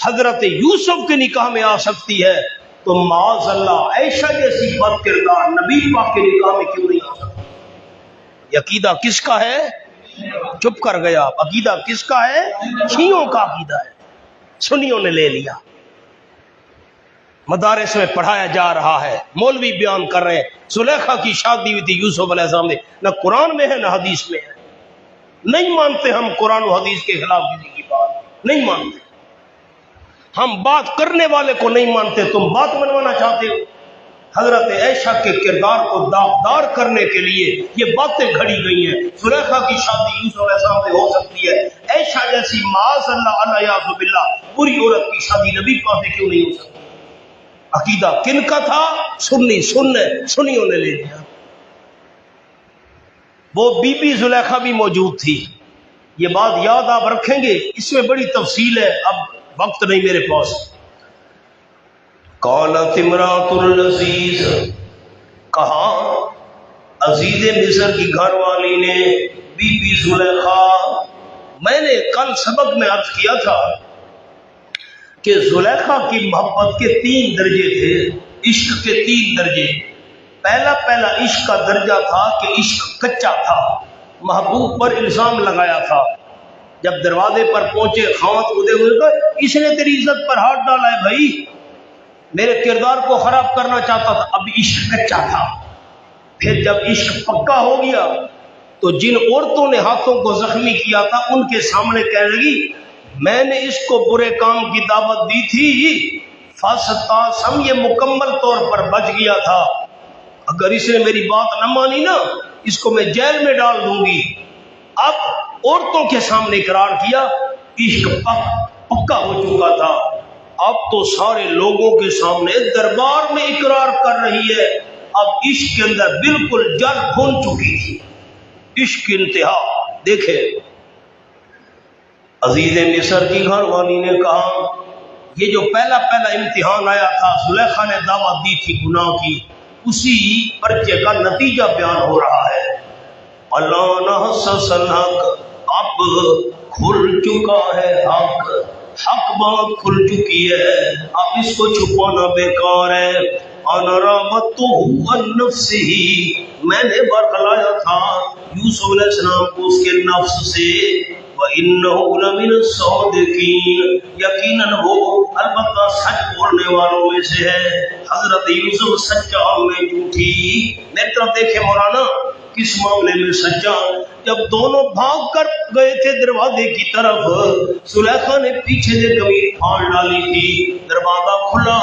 حضرت یوسف کے نکاح میں آ سکتی ہے تو معاذ اللہ عائشہ جیسی بد کردار نبی پاک کے نکاح میں کیوں نہیں آ سکتی؟ یہ عقیدہ کس کا ہے؟ چپ کر گیا، عقیدہ کس کا ہے؟ شیعوں کا عقیدہ ہے، سنیوں نے لے لیا، مدارس میں پڑھایا جا رہا ہے، مولوی بیان کر رہے ہیں زلیخا کی شادی ہوئی تھی یوسف علیہ السلام سے، نہ قرآن میں ہے نہ حدیث میں ہے، نہیں مانتے ہم قرآن و حدیث کے خلاف کسی کی بات، نہیں مانتے ہم، بات کرنے والے کو نہیں مانتے، تم بات منوانا چاہتے ہو۔ حضرت عائشہ کے کردار کو داغدار کرنے کے لیے یہ باتیں گھڑی گئی ہیں، زلیخا کی شادی یوسف علیہ السلام سے ہو سکتی ہے، عائشہ جیسی معاذ اللہ الیاذ باللہ بری عورت کی شادی نبی پاک سے کیوں نہیں ہو سکتی؟ عقیدہ کن کا تھا؟ سنیوں نے لے لیا۔ وہ بی بی زلیخا بھی موجود تھی، یہ بات یاد آپ رکھیں گے، اس میں بڑی تفصیل ہے، اب وقت نہیں میرے پاس۔ قالت امرأۃ العزیز، کہا عزیز مصر کی گھر والی نے، بی بی زلیخا، میں نے کل سبق میں عرض کیا تھا کہ زلیخا کی محبت کے 3 درجے تھے، عشق کے 3 درجے۔ پہلا عشق کا درجہ تھا کہ عشق کچا تھا، محبوب پر الزام لگایا تھا، جب دروازے پر پہنچے خامت ادے ہوئے کہ اس نے تیری عزت پر ہاتھ ڈالا ہے بھائی، میرے کردار کو خراب کرنا چاہتا تھا، اب عشق کچا تھا۔ پھر جب عشق پکا ہو گیا تو جن عورتوں نے ہاتھوں کو زخمی کیا تھا ان کے سامنے کہنے لگی میں نے اس کو برے کام کی دعوت دی تھی، فاستعصم، یہ مکمل طور پر بچ گیا تھا، اگر اس نے میری بات نہ مانی نا اس کو میں جیل میں ڈال دوں گی۔ اب عورتوں کے سامنے اقرار کیا، عشق پکا ہو چکا تھا، اب تو سارے لوگوں کے سامنے دربار میں اقرار کر رہی ہے، اب عشق کے اندر بالکل جل بھون چکی تھی، عشق کی انتہا۔ دیکھے عزیز مصر کی گھر والی نے کہا یہ جو پہلا امتحان آیا تھا، زلیخا نے دعوت دی تھی گناہ کی، اسی پرچے کا نتیجہ بیان ہو رہا ہے۔ اللہ نحسس الحق، اب کھل چکا ہے حق بات کھل چکی ہے، اب اس کو چھپانا بیکار ہے۔ انا راودتہ عن نفسہ، میں نے برگلایا تھا یوسف علیہ السلام کو اس کے نفس سے، وَإِنَّهُ لَمِنَ الصَّادِقِينَ، یقیناً وہ البتہ سچ بولنے والوں میں سے ہے۔ حضرت یوسف سچا میں جھوٹی، میری طرف دیکھے مولانا، کس معاملے میں سچا؟ جب دونوں بھاگ کر گئے تھے دروازے کی طرف، زلیخا نے پیچھے سے کمیر پھاڑ ڈالی تھی، دروازہ کھلا،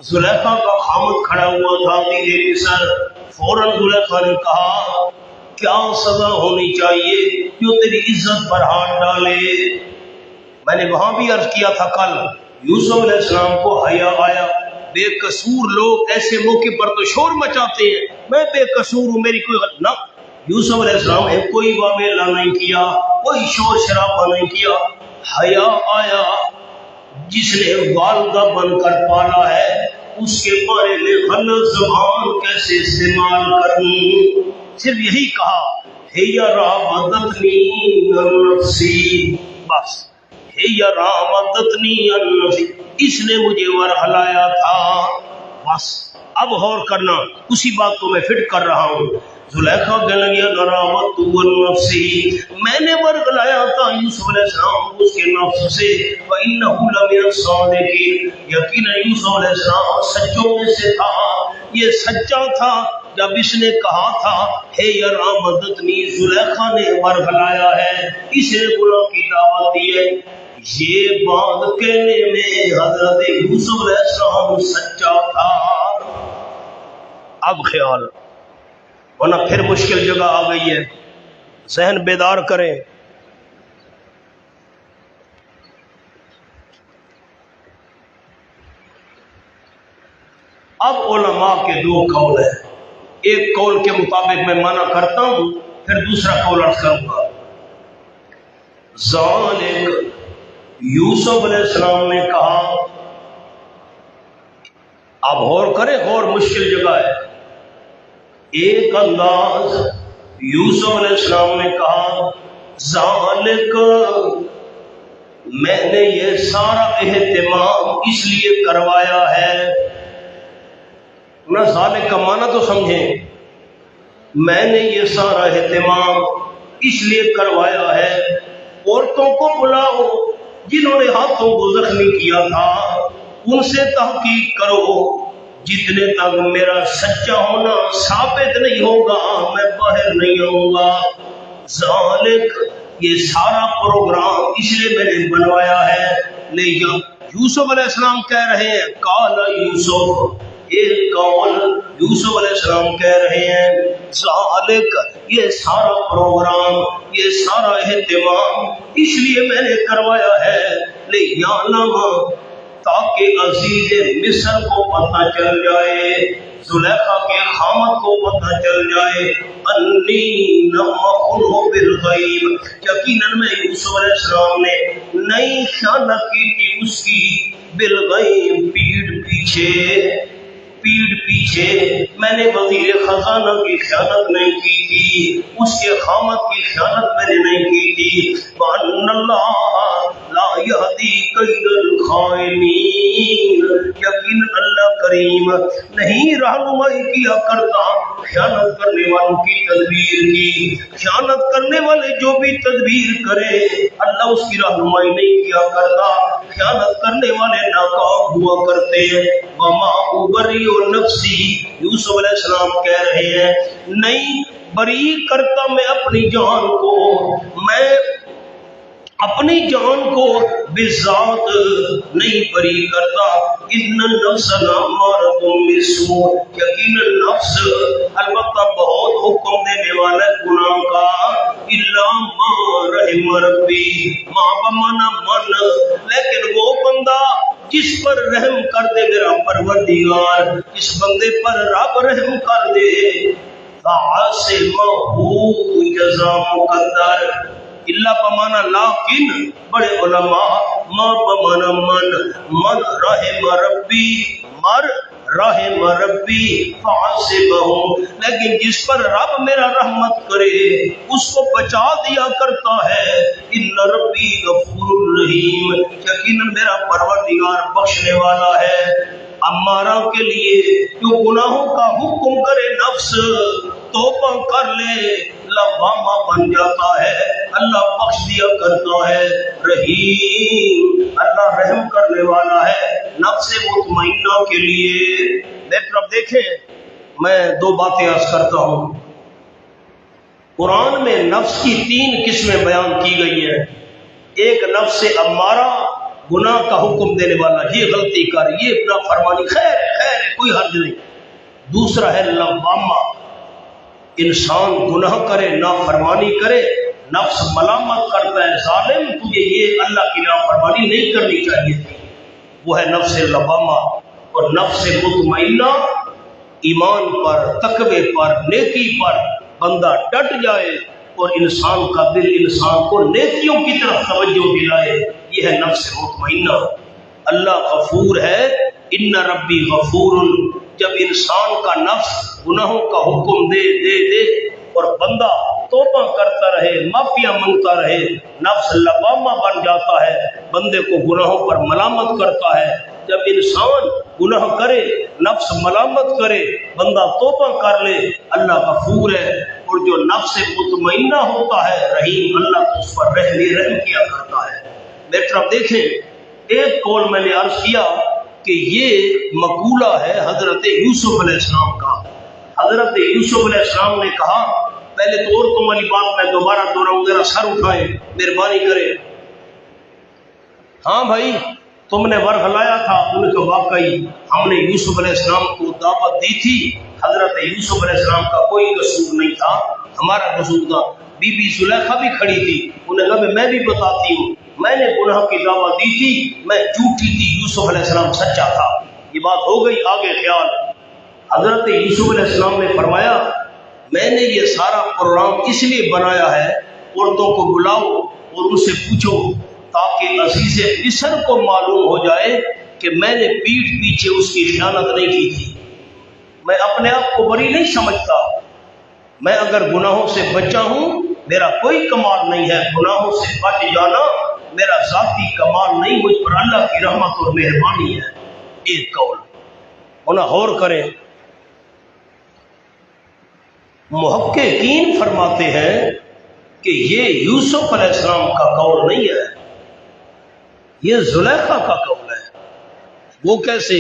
زلیخا کا خامد کھڑا ہوا تھا میرے مصر۔ فوراً زلیخا نے کہا کیا سزا ہونی چاہیے جو تیری عزت پر ہاتھ ڈالے؟ میں نے وہاں بھی عرض کیا تھا کل، یوسف علیہ السلام کو حیا آیا۔ بے قصور لوگ ایسے موقع پر تو شور مچاتے ہیں، میں بے قصور ہوں، میری کوئی غلط نہ۔ یوسف علیہ السلام نے کوئی واویلا نہیں کیا، کوئی شور شرابہ نہیں کیا، حیا آیا۔ جس نے والدہ بن کر پالا ہے اس کے بارے میں غلط زبان کیسے استعمال کروں؟ صرف یہی کہا ہی راودتنی عن نفسی، بس ہی راودتنی عن نفسی، اس نے مجھے ورغلایا تھا، بس اب غور کرنا، اسی بات کو میں فٹ کر رہا ہوں۔ زلیخا کہنے لگی راودت عن نفسی، میں نے ورغلایا تھا یوسف علیہ السلام کو اس کے نفس سے، وَإِنَّهُ لَمِنَ الصَّادِقِينَ، یقینا یوسف علیہ السلام سچوں میں سے تھا، یہ سچا تھا جب اس نے کہا تھا ہے یا راودتنی، زلیخا نے ورغلایا ہے، اس نے گناہ کی دعوت دی ہے۔ یہ بات کہنے میں حضرت یوسف علیہ السلام سچا تھا۔ اب خیال، ورنہ پھر مشکل جگہ آ گئی ہے، ذہن بیدار کریں۔ اب علماء کے دو قول ہیں، ایک قول کے مطابق میں منع کرتا ہوں، پھر دوسرا قول عرض کروں گا۔ ذالک، یوسف علیہ السلام نے کہا، اب غور کریں، غور مشکل جگہ ہے۔ ایک انداز، یوسف علیہ السلام نے کہا ذالک، میں نے یہ سارا اہتمام اس لیے کروایا ہے، نہ ذالک کا معنی تو سمجھیں، میں نے یہ سارا اہتمام اس لیے کروایا ہے، عورتوں کو بلاؤ جنہوں نے ہاتھوں کو زخمی کیا تھا، ان سے تحقیق کرو، جتنے تک میرا سچا ہونا ثابت نہیں ہوگا میں باہر نہیں آؤں گا۔ ذالک، یہ سارا پروگرام اس لیے میں نے بنوایا ہے۔ لیکن یوسف علیہ السلام کہہ رہے ہیں قال یوسف، ایک قول یوسف علیہ السلام کہہ رہے ہیں ذالک، یہ سارا پروگرام، یہ سارا اہتمام اس لیے میں نے کروایا ہے، لیعلم، تاکہ عزیز مصر کو پتہ چل جائے، زلیخا کے خامد کو پتہ چل جائے، انی لم اخنہ بالغیب، یقیناً میں یوسف علیہ السلام نے نئی خیانت کی تھی اس کی، بالغیب، پیڑ پیچھے، میں نے وزیر خزانہ کی خیانت نہیں کی تھی، اس کے خامد کی خیانت میں نے نہیں کی تھی، وَأَنَّ اللَّهَ لَا يَهْدِي كَيْدَ الْخَائِنِينَ، یقیناً اللہ کریم نہیں رہنمائی کیا کرتا خیانت کرنے والوں کی تدبیر کی، خیانت کرنے والے جو بھی تدبیر کرے اللہ اس کی رہنمائی نہیں کیا کرتا، خیانت کرنے والے ناکام ہوا کرتے ہیں۔ وَمَا أُبَرِّئُ نَفْسِي، یوسف علیہ السلام کہہ رہے ہیں نہیں بری کرتا میں اپنی جان کو، میں اپنی جان کو بذات نہیں بری کرتا، ان النفس لامارۃ بالسوء، یقینا نفس البتہ بہت حکم دینے والا ہے گناہ کا، الا ما رحم ربی، ما بمانا من، لیکن وہ بندہ جس پر رحم کر دے میرا پروردگار، جس بندے پر رب رحم کر دے، فعاصمہ جزا مقدر، اللہ بمانا لیکن بڑے علماء، ما بمانا من رحم ربی، مر رحم ربی فعاصمہ، لیکن جس پر رب میرا رحمت کرے اس کو بچا دیا کرتا ہے، ان ربی غفور الرحیم، یقیناً میرا پروردگار بخشنے والا ہے، امارہ کے لیے جو گناہوں کا حکم کرے نفس توبہ کر لے لوامہ بن جاتا ہے، اللہ بخش دیا کرتا ہے، رحیم، اللہ رحم کرنے والا ہے نفس مطمئنہ کے لیے۔ میری طرف دیکھیں، میں دو باتیں عرض کرتا ہوں۔ قرآن میں نفس کی 3 قسمیں بیان کی گئی ہیں۔ ایک نفس امارہ، گناہ کا حکم دینے والا، یہ غلطی کر، یہ نافرمانی، خیر ہے کوئی حرج نہیں۔ دوسرا ہے لوامہ، انسان گناہ کرے، نافرمانی کرے، نفس ملامت کرتا ہے، ظالم تجھے یہ اللہ کی نافرمانی نہیں کرنی چاہیے تھی، وہ ہے نفس لوامہ۔ اور نفس مطمئنہ، ایمان پر، تقوی پر، نیکی پر بندہ ڈٹ جائے اور انسان کا دل انسان کو نیکیوں کی طرف توجہ دلائے، یہ ہے نفس مطمئنہ۔ اللہ غفور ہے، ان ربی غفور۔ جب انسان کا نفس گناہوں کا حکم دے دے دے اور بندہ توبہ کرتا رہے، معافیاں منگتا رہے، نفس لوامہ بن جاتا ہے، بندے کو گناہوں پر ملامت کرتا ہے۔ جب انسان گناہ کرے، نفس ملامت کرے، بندہ توبہ کر لے، اللہ غفور ہے۔ اور جو نفس مطمئنہ ہوتا ہے رحیم، اللہ تو اس پر رحم کیا کرتا ہے۔ میری طرف دیکھیں، ایک قول میں نے عرض کیا کہ یہ مقولہ ہے حضرت یوسف علیہ السلام کا۔ حضرت یوسف علیہ السلام نے کہا، پہلے تو عورتوں والی بات میں دوبارہ دہراؤں، ذرا سر اٹھائیں مہربانی کریں۔ ہاں بھائی تم نے ورغ لایا تھا، ان کو واقعی ہم نے یوسف علیہ السلام کو دعوت دی تھی، حضرت یوسف علیہ السلام کا کوئی قصور نہیں تھا، ہمارا قصور تھا۔ بی بی زلیخا بھی کھڑی تھی، انہیں کہا میں بھی بتاتی ہوں، میں نے گناہ کی دعوت دی تھی، میں جھوٹی تھی، یوسف علیہ السلام سچا تھا۔ یہ بات ہو گئی، آگے خیال۔ حضرت یوسف علیہ السلام نے فرمایا، میں نے یہ سارا پروگرام اس لیے بنایا ہے، عورتوں کو بلاؤ اور ان سے پوچھو تاکہ عزیز مصر کو معلوم ہو جائے کہ میں نے پیٹھ پیچھے اس کی خیانت نہیں کی تھی۔ میں اپنے آپ کو بری نہیں سمجھتا، میں اگر گناہوں سے بچا ہوں میرا کوئی کمال نہیں ہے، گناہوں سے بچ جانا میرا ذاتی کمال نہیں، مجھ پر اللہ کی رحمت اور مہربانی ہے۔ ایک قول ہونا غور کریں۔ محققین فرماتے ہیں کہ یہ یوسف علیہ السلام کا قول نہیں ہے، یہ زلیخا کا قول ہے۔ وہ کیسے؟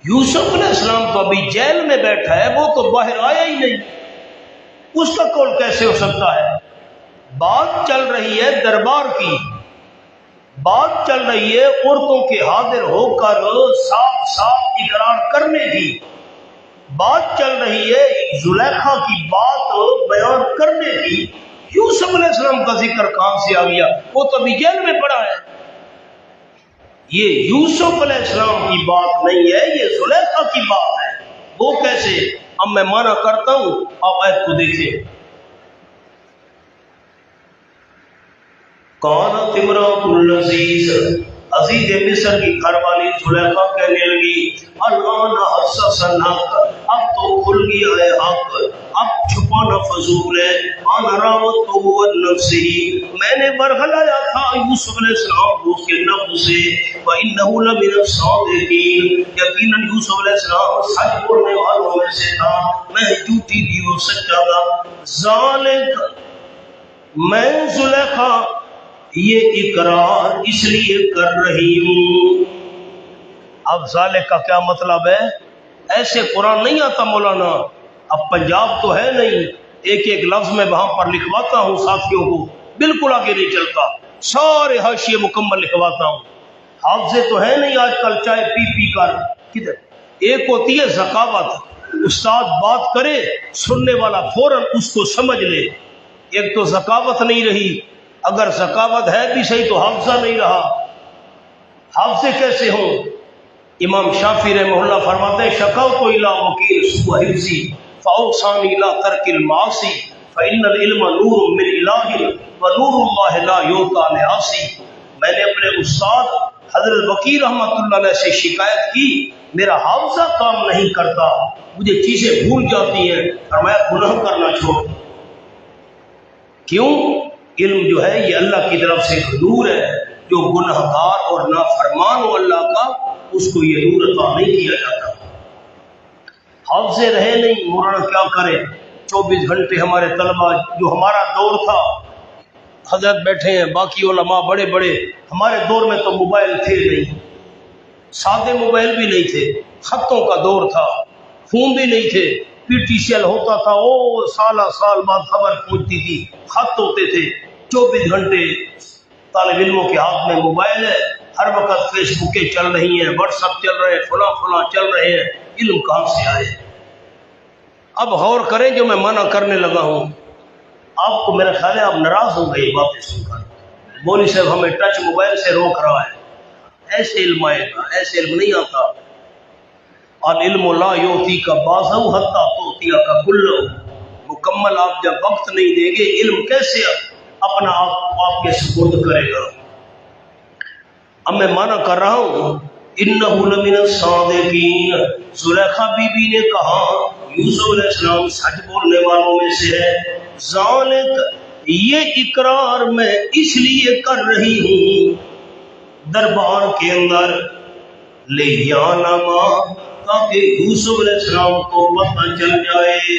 یوسف علیہ السلام تو ابھی جیل میں بیٹھا ہے، وہ تو باہر آیا ہی نہیں، اس کا قول کیسے ہو سکتا ہے؟ بات چل رہی ہے دربار کی، بات چل رہی ہے عورتوں کے حاضر ہو کر صاف صاف اقرار کرنے کی، بات چل رہی ہے زلیخا کی بات بیان کرنے کی۔ یوسف علیہ السلام کا ذکر کہاں سے آ گیا؟ وہ تو ابھی جیل میں پڑا ہے۔ یہ یوسف علیہ السلام کی بات نہیں ہے، یہ زلیخا کی بات ہے۔ وہ کیسے؟ اب میں مانا کرتا ہوں، آپ آیت کو دیکھیں۔ قالت امرأۃ العزیز، عزیز مصر کی گھر والی زلیخا کہنے لگی، الآن حسس الحق، اب تو کھل گیا ہے حق، اب چھپانا فضول ہے۔ انا راودتہ عن نفسہ، میں نے برگلایا تھا یوسف علیہ السلام کو اس کے نفس سے، وانہ لمن الصادقین، یقیناً یوسف علیہ السلام سچ بولنے والوں میں سے تھا، میں جھوٹی بھی ہو سچا تھا۔ ذالک، میں زلیخا یہ اقرار اس لیے کر رہی ہوں۔ اب ذالک کا کیا مطلب ہے؟ ایسے قرآن نہیں آتا مولانا، اب پنجاب تو ہے نہیں، ایک ایک لفظ میں وہاں پر لکھواتا ہوں ساتھیوں کو، بالکل آگے نہیں چلتا، سارے حاشیے مکمل لکھواتا ہوں۔ حافظے تو ہے نہیں آج کل، چائے پی پی کر کدھر۔ ایک ہوتی ہے ذکاوت، استاد بات کرے سننے والا فوراً اس کو سمجھ لے، ایک تو ذکاوت نہیں رہی، اگر ذکاوت ہے بھی صحیح تو حافظہ نہیں رہا۔ حافظے کیسے ہوں؟ امام شافعی رحمہ اللہ فرماتے ہیں، شکوت الی وکیل سوء حفظی فاوصانی الی ترک المعاصی فإن العلم نور من الہ ونور اللہ لا یعطی لعاصی۔ میں نے اپنے استاد حضرت وکیل رحمۃ اللہ علیہ سے شکایت کی، میرا حافظہ کام نہیں کرتا، مجھے چیزیں بھول جاتی ہیں، فرمایا گناہ کرنا چھوڑ۔ کیوں؟ علم جو ہے یہ اللہ کی طرف سے نور ہے، جو گناہ گار اور نافرمان ہو اللہ کا، اس کو یہ نور عطا نہیں کیا جاتا۔ حافظے رہے نہیں، مولانا کیا کرے؟ 24 گھنٹے ہمارے طلبہ، جو ہمارا دور تھا، حضرت بیٹھے ہیں، باقی علماء بڑے بڑے، ہمارے دور میں تو موبائل تھے نہیں، سادے موبائل بھی نہیں تھے، خطوں کا دور تھا، فون بھی نہیں تھے، PTCL ہوتا تھا، وہ سال بعد خبر پہنچتی تھی، خط ہوتے تھے، 24 گھنٹے طالب علموں کے ہاتھ میں موبائل ہے، ہر وقت فیس بکیں چل رہی ہیں، واٹس ایپ چل رہے ہیں، فلاں چل رہے ہیں، علم کہاں سے آئے؟ اب غور کریں جو میں منع کرنے لگا ہوں، آپ کو میرا خیال ہے آپ ناراض ہو گئے باتیں سن کر، مولوی صاحب ہمیں ٹچ موبائل سے روک رہا ہے، ایسے علم آئے گا، ایسے علم نہیں آتا۔ العلم لا یؤتی کا بعضہ حتی تؤتی کا کلہ، مکمل آپ جب وقت نہیں دیں گے علم کیسے اپنا آپ کے سپرد کرے گا؟ اب میں مانا کر رہا ہوں، انہ لمن الصادقین، زلیخا بی بی نے کہا یوسف علیہ السلام سچ بولنے والوں میں سے ہے، ذالک یہ اقرار میں اس لیے کر رہی ہوں دربار کے اندر، لیانما تاکہ یوسف علیہ السلام کو پتہ چل جائے،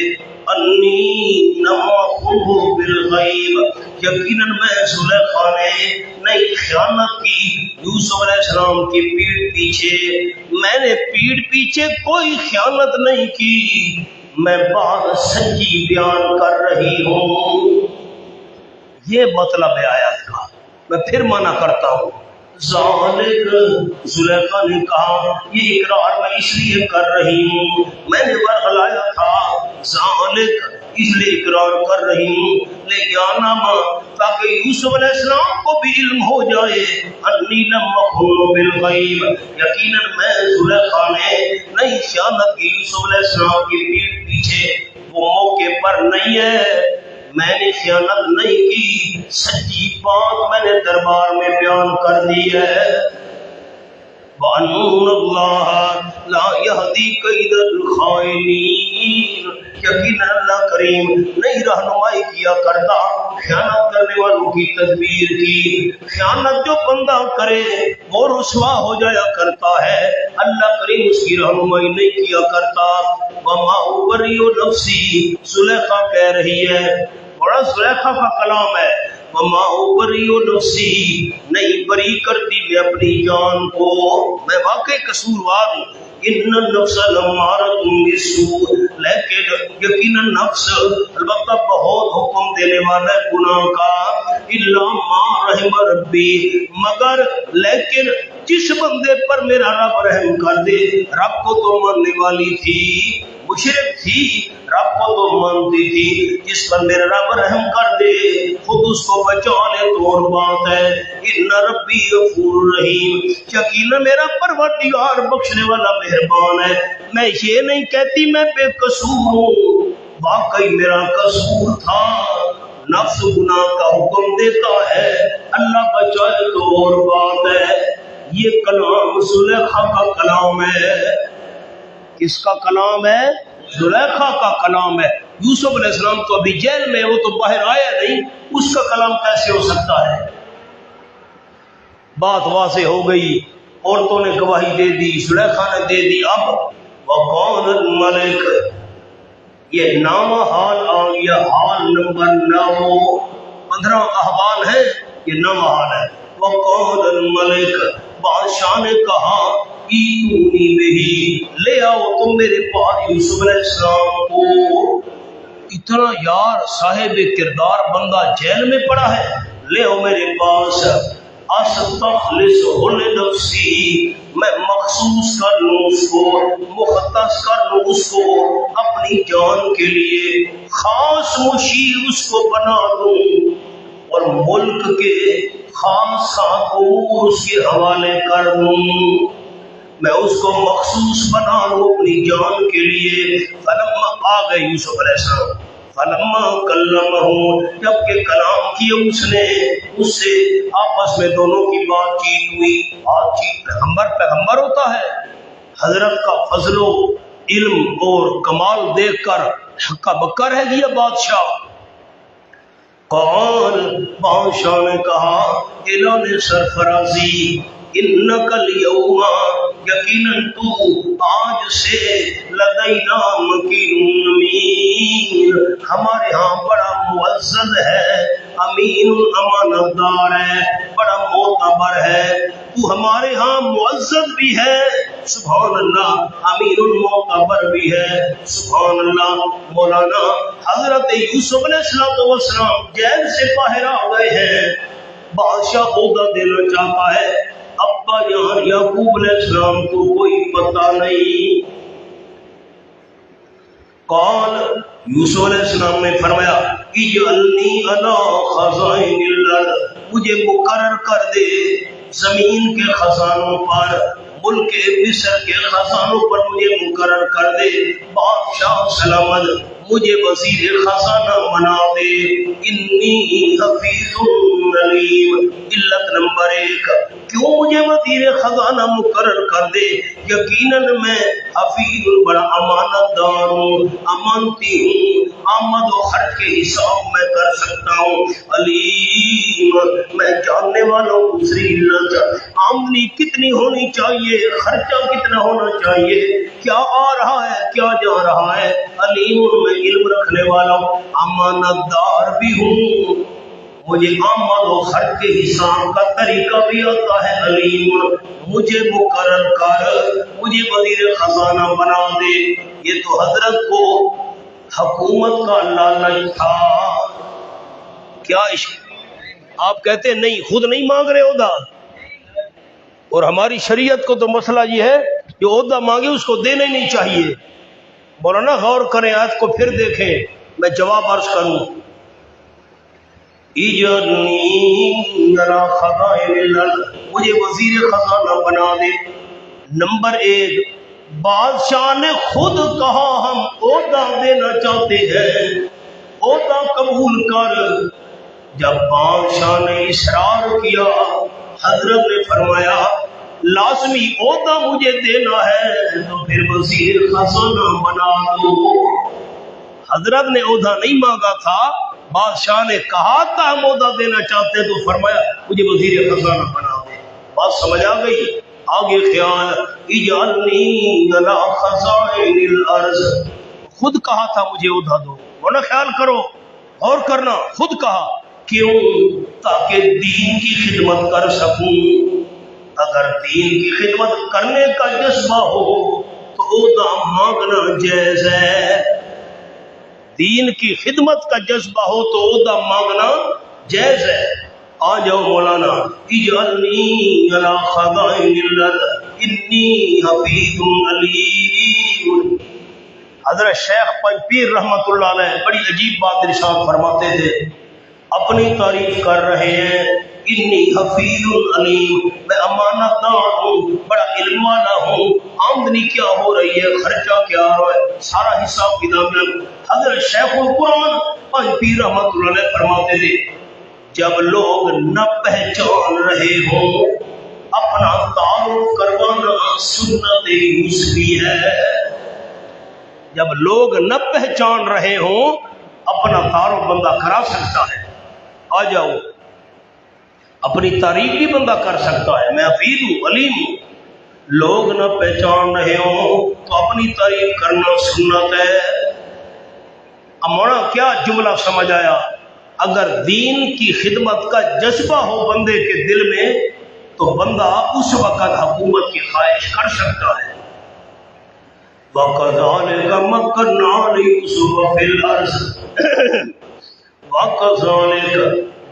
انی نمخہ بالغیب، یقیناً میں زلیخا نے نہیں خیانت کی یوسف علیہ السلام کی پیٹھ پیچھے، میں نے پیٹھ پیچھے کوئی خیانت نہیں کی، میں بات سچی بیان کر رہی ہوں۔ یہ مطلب ہے آیت کا، میں پھر مانا کرتا ہوں، ذالک، زلیخا نے کہا یہ اقرار میں اس لیے کر رہی ہوں، میں نے ورغلایا تھا، ذالک اس لیے اقرار کر رہی ہوں، لیانما تاکہ یوسف علیہ السلام کو بھی علم ہو جائے، انی لم اخن بالغیب، یقیناً میں زلیخا نے نہیں خیانت کی یوسف علیہ السلام کی پیٹھ پیچھے، وہ موقع پر نہیں ہے، میں نے خیانت نہیں کی، سچی بات میں نے دربار میں بیان کر دی ہے۔ وَأَنَّ اللَّهَ لَا يَهْدِي كَيْدَ الْخَائِنِينَ، یقیناً اللہ کریم نہیں رہنمائی کیا کرتا خیانت کرنے والوں کی تدبیر کی، خیانت جو بندہ کرے وہ رسوا ہو جایا کرتا ہے، اللہ کریم اس کی رہنمائی نہیں کیا کرتا۔ وَمَا أُبَرِّئُ نَفْسِي، زلیخا کہہ رہی ہے، بڑا زلیخا کا کلام ہے، وَمَا أُبَرِّئُ نَفْسِي، نہیں بری کرتی میں اپنی جان کو، میں واقعی قصوروار ہوں، ان النفس لامارۃ بالسوء، لیکن یقیناً نفس البتہ بہت حکم دینے والا ہے گناہ کا، الا ما رحم ربی، مگر لیکن جس بندے پر میرا رب رحم کر دے، رب کو تو ماننے والی تھی، مشرک تھی، رب کو تو مانتی تھی، جس پر میرا رب رحم کر دے خود اس کو بچا لے تو اور بات ہے، ان ربی غفور رحیم، یقینا میرا پروردگار بخشنے والا مہربان ہے، میں یہ نہیں کہتی میں بے قصور ہوں، واقعی میرا قصور تھا، نفس گناہ کا حکم دیتا ہے، اللہ بچائے تو اور بات ہے۔ یہ کلام زلیخا کا کلام ہے، کس کا کلام ہے؟ زلیخا کا کلام ہے۔ یوسف علیہ السلام تو ابھی جیل میں، وہ تو باہر آیا نہیں، اس کا کلام کیسے ہو سکتا ہے؟ بات واضح ہو گئی، عورتوں نے گواہی دے دی، زلیخا نے دے دی، اب وقال الملک، یہ نامہ حال آ گیا، حال نمبر 9، 15 احوال ہے، یہ 9 حال ہے۔ وقال الملک، بادشاہ نے کہا ایتونی بہی، لے آؤ تم میرے پاس یوسف علیہ السلام کو۔ اتنا یار صاحب کردار بندہ جیل میں پڑا ہے، لے آؤ میرے پاس، استخلصہ لنفسی، میں مخصوص کر لوں اس کو، مختص کر لوں اس کو اپنی جان کے لیے، خاص مشیر اس کو بنا دوں، اور ملک کے خاص خاص امور اس کے حوالے کر دوں، میں اس کو مخصوص بنا لوں اپنی جان کے لیے۔ فلما آ گئے یوسف علیہ السلام، فلما کلمہ، جب کہ کلام کیا اس نے اس سے، آپس میں دونوں کی بات چیت ہوئی، بات چیت پیغمبر ہوتا ہے، حضرت کا فضل و علم اور کمال دیکھ کر ہکا بکا رہ گیا بادشاہ۔ قال، بادشاہ نے کہا، اعلان سرفرازی، انک الیوم، یقیناً تو آج سے لدینا مکین امین، ہمارے ہاں بڑا معزز ہے، امین امانت دار ہے، بڑا معتبر ہے، تو ہمارے ہاں معزز بھی ہے، سبحان اللہ، امیر المعتبر بھی ہے، سبحان اللہ۔ مولانا حضرت یوسف علیہ السلام جیل سے باہر آ گئے ہیں، بادشاہ عہدہ دینا چاہتا ہے، ابا جان یعقوب علیہ السلام کو کوئی پتہ نہیں۔ قال یوسف علیہ السلام نے فرمایا اجعلنی علی خزائن الارض، مجھے مقرر کر دے زمین کے خزانوں پر، ملک مصر کے خزانوں پر مجھے مقرر کر دے، بادشاہ سلامت مجھے وزیر خزانہ بنا دے، انی حفیظ علیم۔ علت نمبر 1، کیوں مجھے وزیر خزانہ مقرر کر دے؟ یقیناً میں حفیظ بڑا امانت دار ہوں، امانتی ہوں، آمد و خرچ کے حساب میں کر سکتا ہوں، علیم میں جاننے والا ہوں۔ دوسری علت، آمدنی کتنی ہونی چاہیے، خرچہ کتنا ہونا چاہیے، کیا آ رہا ہے کیا جا رہا ہے، علیم میں علم رکھنے والا ہوں، امانت دار بھی ہوں، مجھے آمد و خرچ کے حساب کا طریقہ بھی آتا ہے، علیم مجھے مقرر کر، مجھے وزیر خزانہ بنا دے۔ یہ تو حضرت کو حکومت کا لالچ تھا، کیا عشق؟ آپ کہتے ہیں نہیں، خود نہیں مانگ رہے عہدہ، اور ہماری شریعت کو تو مسئلہ یہ ہے جو عہدہ مانگے اس کو دینا ہی نہیں چاہیے۔ مولانا غور کریں آیت کو پھر دیکھیں، میں جواب عرض کروں۔ اجعلنی علی خزائن الارض، مجھے وزیر خزانہ بنا دے۔ نمبر 1، بادشاہ نے خود کہا ہم عہدہ دینا چاہتے ہیں، عہدہ قبول کر۔ جب بادشاہ نے اصرار کیا، حضرت نے فرمایا لازمی عہدہ مجھے دینا ہے تو پھر وزیر خزانہ بنا دو۔ حضرت نے عہدہ نہیں مانگا تھا، بادشاہ نے کہا تھا ہم عہدہ دینا چاہتے ہیں تو فرمایا مجھے وزیر خزانہ بنا دے۔ بات سمجھ آ گئی؟ آگے خیال، اجعلنی علی خزائن الارض، خود کہا تھا مجھے عہدہ دو۔ ورنہ خیال کرو، غور کرنا، خود کہا کیوں؟ تاکہ دین کی خدمت کر سکوں۔ اگر دین کی خدمت کرنے کا جذبہ ہو تو عہدہ مانگنا جائز ہے، دین کی خدمت کا جذبہ ہو تو عہدہ مانگنا جائز ہے۔ آ جاؤ مولانا، اجعلنی علی خزائن الارض انی حفیظ علیم۔ حضرت شیخ پنج پیر رحمت اللہ علیہ بڑی عجیب بات ارشاد فرماتے تھے، اپنی تعریف کر رہے ہیں، انی حفیظ علیم، میں امانت دار ہوں، بڑا علم والا ہوں، آمدنی کیا ہو رہی ہے، خرچہ کیا ہو رہا ہے، سارا حساب کتاب میں۔ حضرت شیخ القرآن پنج پیر رحمت اللہ علیہ فرماتے تھے جب لوگ نہ پہچان رہے ہوں اپنا تعارف کروانا سنت یوسفی ہے۔ جب لوگ نہ پہچان رہے ہوں اپنا تعارف بندہ کرا سکتا ہے۔ آ جاؤ، اپنی تعریف بھی بندہ کر سکتا ہے، میں حفیظ ہوں، علیم ہوں۔ لوگ نہ پہچان رہے ہوں تو اپنی تعریف کرنا سنت ہے۔ امونا کیا جملہ سمجھ آیا؟ اگر دین کی خدمت کا جذبہ ہو بندے کے دل میں تو بندہ اس وقت حکومت کی خواہش کر سکتا ہے۔ وَكَذَلِكَ مَكَّنَّا لِيُوسُفَ فِي الْأَرْضِ، وَكَذَلِكَ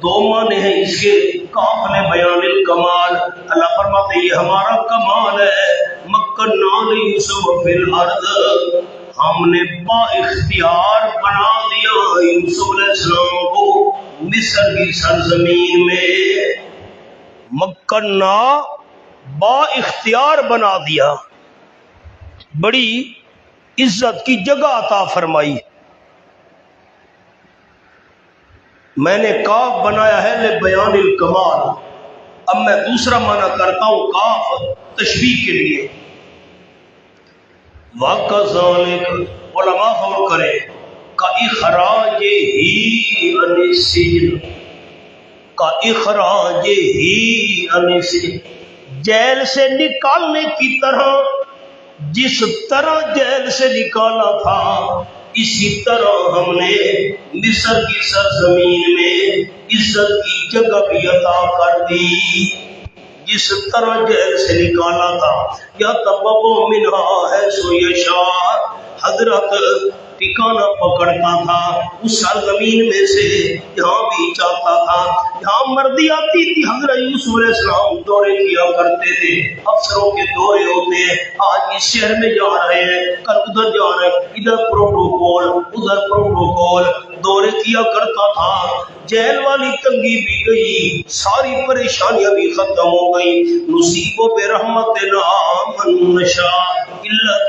دو معنی ہیں اس کے، کاف نے بیان الکمال، اللہ فرماتے یہ ہمارا کمال ہے، مَكَّنَّا لِيُوسُفَ فِي الْأَرْضِ، ہم نے با اختیار بنا دیا یوسف علیہ السلام کو مصر کی سرزمین میں۔ مکنہ با اختیار بنا دیا، بڑی عزت کی جگہ عطا فرمائی۔ میں نے کاف بنایا ہے لبیان الکمال، اب میں دوسرا معنی کرتا ہوں کاف تشبیہ کے لیے۔ وَكَذَلِكَ علماء غور کریں، كَإِخْرَاجِهِ عَنِ السِّجْنِ، كَإِخْرَاجِهِ عَنِ السِّجْنِ، جیل سے نکالنے کی طرح، جس طرح جیل سے نکالا تھا اسی طرح ہم نے مصر کی سرزمین میں عزت کی جگہ بھی عطا کر دی۔ جس طرح جیل سے نکالا تھا، یا تبو منہا ہے سو یشا، حضرت ٹھکانہ پکڑتا تھا اس سرزمین میں سے جہاں بھی چاہتا تھا، جہاں مردی آتی تھی حضرت یوسف علیہ السلام دورے کیا کرتے تھے۔ افسروں کے دورے ہوتے ہیں، آج اس شہر میں جا رہے ہیں، کل ادھر جا رہے ہیں، ادھر پروٹوکول ادھر پروٹوکول، دورے کیا کرتا تھا۔ جیل والی تنگی بھی گئی، ساری پریشانیاں بھی ختم ہو گئی۔ نصیبوں پہ رحمت من نشاء، علت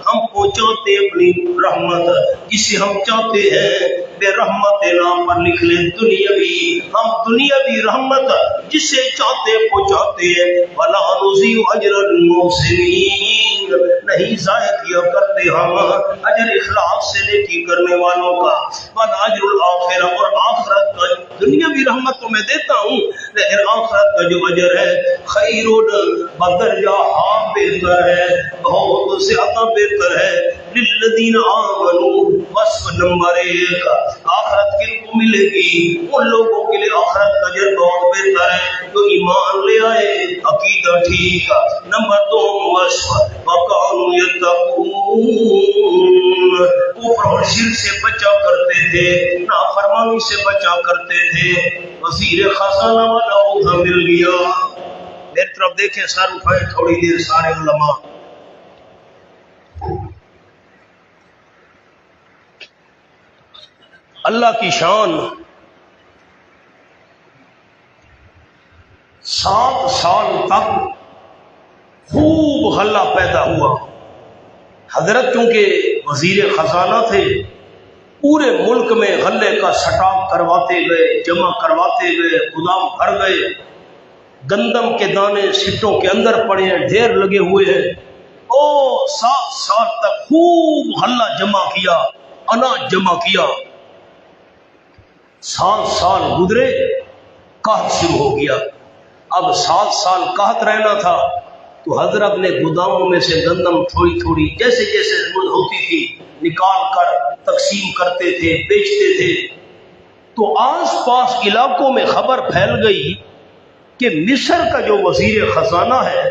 ہم پہنچاتے اپنی رحمت جسے ہم چاہتے ہیں، بے رحمت نام پر لکھ لیں دنیاوی، ہم دنیاوی رحمت جسے چاہتے پہنچاتے ہیں۔ ولا نضيع اجر المحسنین، نہیں ضائع کیا کرتے ہم اجر اخلاص سے نیکی کرنے والوں کا۔ ولا اجر الاخرہ، اور آخرت کا، دنیاوی رحمت تو میں دیتا ہوں لیکن آخرت کا جو اجر ہے خیر بدرجہ بہتر ہے، بہت زیادہ بہتر ہے۔ للذین آمنوا، وصف نمبر 1، آخرت کن کو ملے گی؟ ان لوگوں کے لیے آخرت کا اجر بہت بہتر ہے جو ایمان لے آئے، عقیدہ ٹھیک۔ نمبر 2، وصف وَقَالُوا يَتَّقُونَ، کفر اور شرک سے بچا کرتے تھے، نافرمانی سے بچا کرتے تھے۔ وزیر خزانہ والا عہدہ مل گیا۔ میری طرف دیکھیں، سر اٹھائیں تھوڑی دیر سارے علماء۔ اللہ کی شان، 7 سال تک خوب غلہ پیدا ہوا۔ حضرت چونکہ وزیر خزانہ تھے، پورے ملک میں غلے کا سٹاک کرواتے گئے، جمع کرواتے گئے، گودام بھر گئے، گندم کے دانے سٹوں کے اندر پڑے ہیں، ڈھیر لگے ہوئے ہیں۔ 7 سال تک خوب غلہ جمع کیا، اناج جمع کیا۔ 7 سال گزرے، قحط شروع ہو گیا۔ اب 7 سال قحط رہنا تھا تو حضرت نے گوداموں میں سے گندم تھوڑی تھوڑی جیسے جیسے ضرورت ہوتی تھی نکال کر تقسیم کرتے تھے، بیچتے تھے۔ تو آس پاس علاقوں میں خبر پھیل گئی کہ مصر کا جو وزیر خزانہ ہے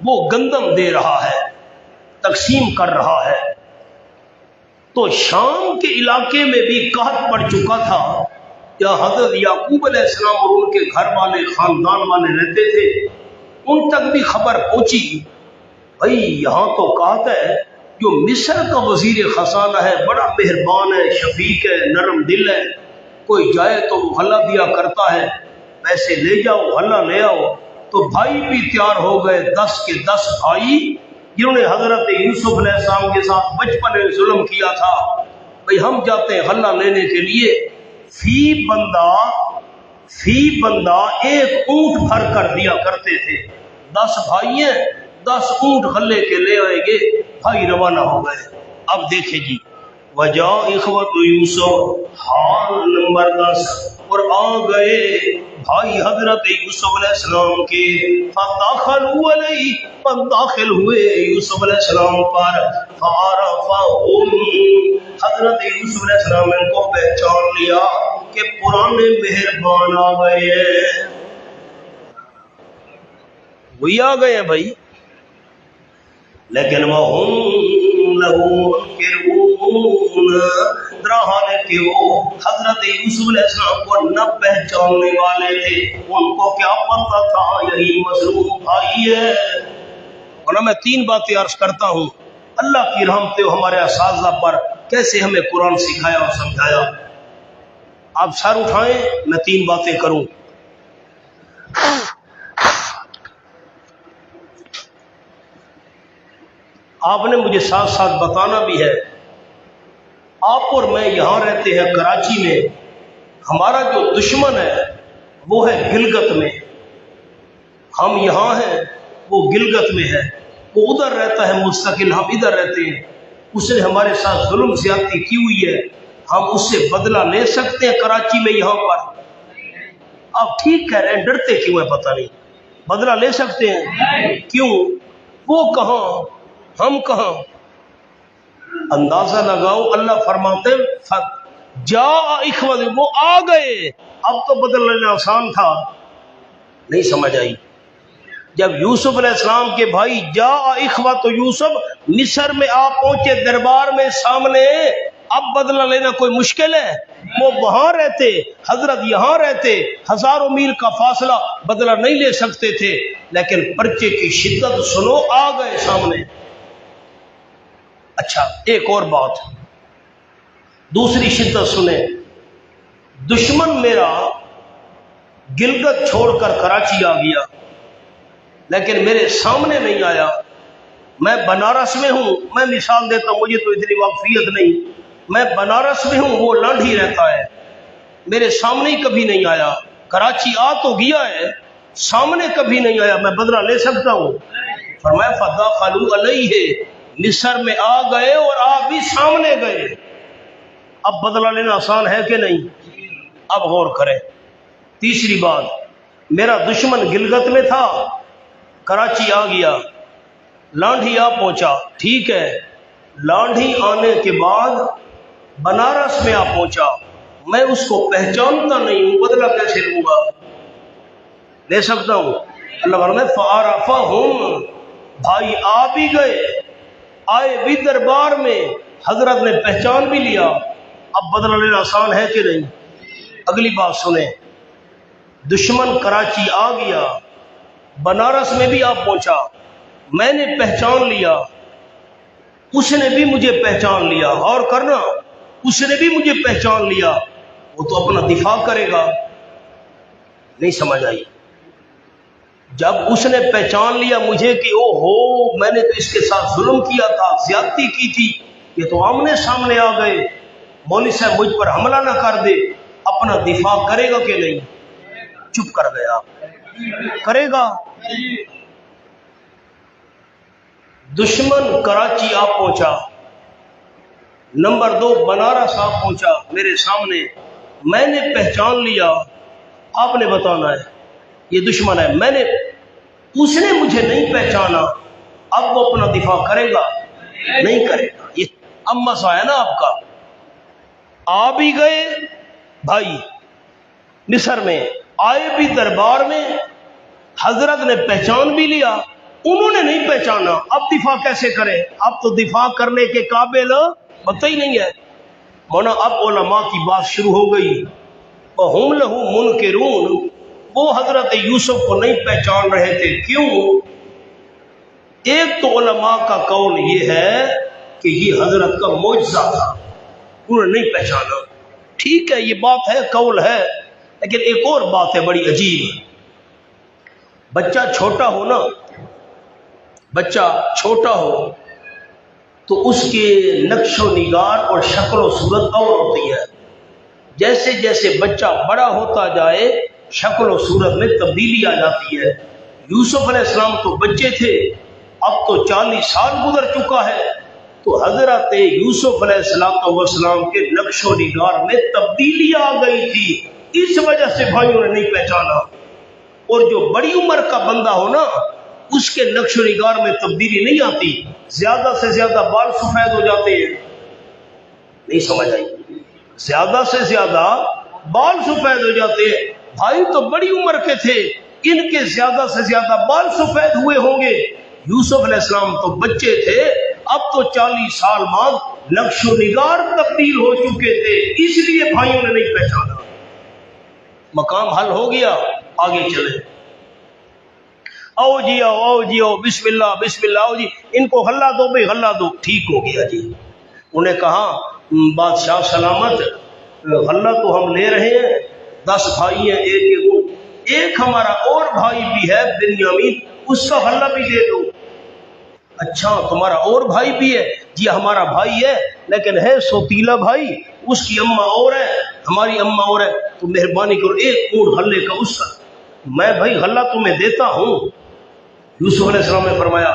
وہ گندم دے رہا ہے، تقسیم کر رہا ہے۔ تو شام کے علاقے میں بھی قحط پڑ چکا تھا، یا حضرت یعقوب علیہ السلام اور ان کے گھر والے، خاندان والے رہتے تھے، ان تک بھی خبر پہنچی، بھائی یہاں تو قحط ہے، جو مصر کا وزیر خزانہ ہے بڑا مہربان ہے، شفیق ہے، نرم دل ہے، کوئی جائے تو وہ غلہ دیا کرتا ہے، پیسے لے جاؤ، غلہ لے آؤ۔ تو بھائی بھی تیار ہو گئے، 10 کے 10 بھائی جنہوں نے حضرت یوسف علیہ السلام کے ساتھ بچپن میں ظلم کیا تھا، بھائی ہم جاتے ہیں غلہ لینے کے لیے۔ فی بندہ 1 اونٹ بھر کر دیا کرتے تھے۔ 10 بھائی ہیں، 10 اونٹ غلے کے لے آئیں گے، بھائی روانہ ہو گئے۔ اب دیکھیں جی، وجا اخوت یوسف، حال نمبر 10، اور آ گئے بھائی حضرت یوسف علیہ السلام کے، فداخلوا علیہ، داخل ہوئے یوسف علیہ السلام پر، فعرفہم، حضرت یوسف علیہ السلام نے ان کو پہچان لیا کہ پرانے مہربان آ گئے ہیں، وہی آ گئے ہیں بھائی۔ لیکن وَهُمْ لَهُ مُنكِرُونَ، درحال ہے کہ وہ حضرت یوسف علیہ السلام کو نہ پہچاننے والے تھے، ان کو کیا پتہ تھا یہی مظلوم بھائی ہے۔ اور میں 3 باتیں عرض کرتا ہوں، اللہ کی رحمت ہمارے اساتذہ پر کیسے ہمیں قرآن سکھایا اور سمجھایا۔ آپ سر اٹھائیں، میں 3 باتیں کروں۔ آپ نے مجھے ساتھ ساتھ بتانا بھی ہے، آپ اور میں یہاں رہتے ہیں کراچی میں، ہمارا جو دشمن ہے وہ ہے گلگت میں، ہم یہاں ہیں وہ گلگت میں ہے، وہ ادھر رہتا ہے مستقل، ہم ادھر رہتے ہیں۔ اس نے ہمارے ساتھ ظلم زیادتی کی ہوئی ہے، ہم اس سے بدلہ لے سکتے ہیں کراچی میں یہاں پر؟ آپ ٹھیک کہہ رہے ہیں، ڈرتے کیوں ہے پتہ نہیں، بدلہ لے سکتے ہیں کیوں؟ وہ کہاں ہم کہاں؟ اندازہ لگاؤ، اللہ فرماتے ہیں جا اخوت، وہ آ گئے، اب تو بدل لینا آسان تھا، نہیں سمجھ آئی؟ جب یوسف علیہ السلام کے بھائی جا اخوۃ یوسف مصر میں آپ پہنچے دربار میں سامنے، اب بدلہ لینا کوئی مشکل ہے؟ وہ وہاں رہتے، حضرت یہاں رہتے، ہزاروں میل کا فاصلہ، بدلہ نہیں لے سکتے تھے، لیکن پرچے کی شدت سنو، آ گئے سامنے۔ اچھا ایک اور بات، دوسری شدت سنیں، دشمن میرا گلگت چھوڑ کر کراچی آ گیا، لیکن میرے سامنے نہیں آیا۔ میں بنارس میں ہوں، میں مثال دیتا ہوں، مجھے تو اتنی واقفیت نہیں، میں بنارس میں ہوں، وہ لانڈھی رہتا ہے، میرے سامنے ہی کبھی نہیں آیا۔ کراچی آ تو گیا ہے، سامنے کبھی نہیں آیا، میں بدلہ لے سکتا ہوں؟ فرمایا فدخلوا علیہ، مصر میں آ گئے اور آپ بھی سامنے گئے، اب بدلہ لینا آسان ہے کہ نہیں؟ اب غور کریں۔ تیسری بات، میرا دشمن گلگت میں تھا، کراچی آ گیا، لانڈھی آ پہنچا، ٹھیک ہے، لانڈھی آنے کے بعد بنارس میں آ پہنچا، میں اس کو پہچانتا نہیں ہوں، بدلہ کیسے لوں گا؟ لے سکتا ہوں؟ اللہ فرمائے فعرفہم، بھائی آ بھی گئے، آئے بھی دربار میں، حضرت نے پہچان بھی لیا، اب بدلہ لینا آسان ہے کہ نہیں؟ اگلی بات سنیں، دشمن کراچی آ گیا، بنارس میں بھی آپ پہنچا، میں نے پہچان لیا، اس نے بھی مجھے پہچان لیا، اور کرنا، اس نے بھی مجھے پہچان لیا، وہ تو اپنا دفاع کرے گا۔ نہیں سمجھ آئی؟ جب اس نے پہچان لیا مجھے کہ او ہو میں نے تو اس کے ساتھ ظلم کیا تھا، زیادتی کی تھی، یہ تو آمنے سامنے آ گئے، مولوی صاحب مجھ پر حملہ نہ کر دے، اپنا دفاع کرے گا کہ نہیں؟ چپ کر گیا، کرے گا؟ دشمن کراچی آ پہنچا، نمبر 2 بنارس آ پہنچا میرے سامنے، میں نے پہچان لیا، آپ نے بتانا ہے یہ دشمن ہے، اس نے مجھے نہیں پہچانا، اب وہ اپنا دفاع کرے گا؟ نہیں کرے گا۔ یہ اب مسئلہ ہے نا آپ کا، آ بھی گئے بھائی مصر میں، آئے بھی دربار میں، حضرت نے پہچان بھی لیا، انہوں نے نہیں پہچانا، اب دفاع کیسے کریں؟ اب تو دفاع کرنے کے قابل پتہ ہی نہیں ہے۔ مونا اب علماء کی بات شروع ہو گئی، وَهُمْ لَهُ مُنْكِرُونَ، وہ حضرت یوسف کو نہیں پہچان رہے تھے، کیوں؟ ایک تو علماء کا قول یہ ہے کہ یہ حضرت کا معجزہ تھا، انہوں نے نہیں پہچانا، ٹھیک ہے یہ بات ہے، قول ہے، لیکن ایک اور بات ہے بڑی عجیب، بچہ چھوٹا ہو نا، بچہ چھوٹا ہو تو اس کے نقش و نگار اور شکل و صورت اور ہوتی ہے، جیسے جیسے بچہ بڑا ہوتا جائے شکل و صورت میں تبدیلی آ جاتی ہے۔ یوسف علیہ السلام تو بچے تھے، اب تو 40 سال گزر چکا ہے، تو حضرت یوسف علیہ السلام کے نقش و نگار میں تبدیلی آ گئی تھی، اس وجہ سے بھائیوں نے نہیں پہچانا۔ اور جو بڑی عمر کا بندہ ہو نا، اس کے نقش و نگار میں تبدیلی نہیں آتی، زیادہ سے زیادہ بال سفید ہو جاتے ہیں، نہیں سمجھ آئی؟ زیادہ سے زیادہ بال سفید ہو جاتے ہیں، بھائی تو بڑی عمر کے تھے، ان کے زیادہ سے زیادہ بال سفید ہوئے ہوں گے، یوسف علیہ السلام تو بچے تھے، اب تو 40 سال بعد نقش و نگار تبدیل ہو چکے تھے، اس لیے بھائیوں نے نہیں پہچانا۔ مقام حل ہو گیا، آگے چلے، آؤ جی آؤ جی آؤ، بسم اللہ بسم اللہ، آؤ جی ان کو غلہ دو بھائی غلہ دو، ٹھیک ہو گیا جی۔ انہیں کہا بادشاہ سلامت، غلہ تو ہم لے رہے ہیں، 10 بھائی ہیں، ایک ہمارا اور بھائی بھی ہے بنیامین، اس کا غلہ بھی دے دو۔ اچھا تمہارا اور بھائی بھی ہے؟ جی ہمارا بھائی ہے لیکن ہے سوتیلا بھائی، اس کی اماں اور ہے، ہماری اماں اور ہے، تو مہربانی کرو ایک اونٹ غلے کا اس کا، میں بھائی غلہ تمہیں دیتا ہوں۔ یوسف علیہ السلام نے فرمایا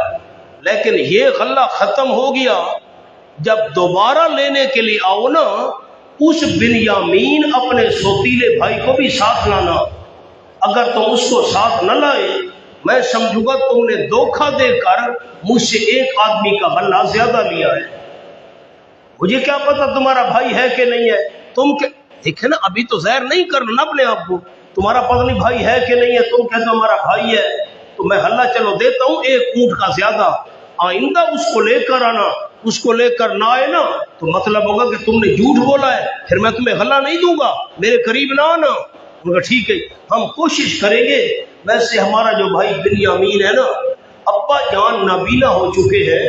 لیکن یہ غلہ ختم ہو گیا، جب دوبارہ لینے کے لیے آؤ نا، اس بنیامین اپنے سوتیلے بھائی کو بھی ساتھ لانا، اگر تم اس کو ساتھ نہ لائے میں سمجھوں گا تم نے دھوکہ دے کر مجھ سے ایک آدمی کا غلہ زیادہ لیا ہے، مجھے کیا پتا تمہارا بھائی ہے کہ نہیں ہے، تم دیکھے نا ابھی تو ظاہر نہیں کرنا نا اپنے آپ کو، تمہارا پتہ نہیں بھائی ہے کہ نہیں ہے، تم کہتے ہو ہمارا بھائی ہے، تو میں ہلا چلو دیتا ہوں 1 اونٹ کا زیادہ، آئندہ اس کو لے کر آنا، اس کو لے کر نہ آئے نا تو مطلب ہوگا کہ تم نے جھوٹ بولا ہے، پھر میں تمہیں ہلا نہیں دوں گا، میرے قریب نہ آنا۔ انہوں نے کہا ٹھیک ہے ہم کوشش کریں گے۔ ویسے ہمارا جو بھائی بنیامین ہے نا، ابا جان نابینا ہو چکے ہیں،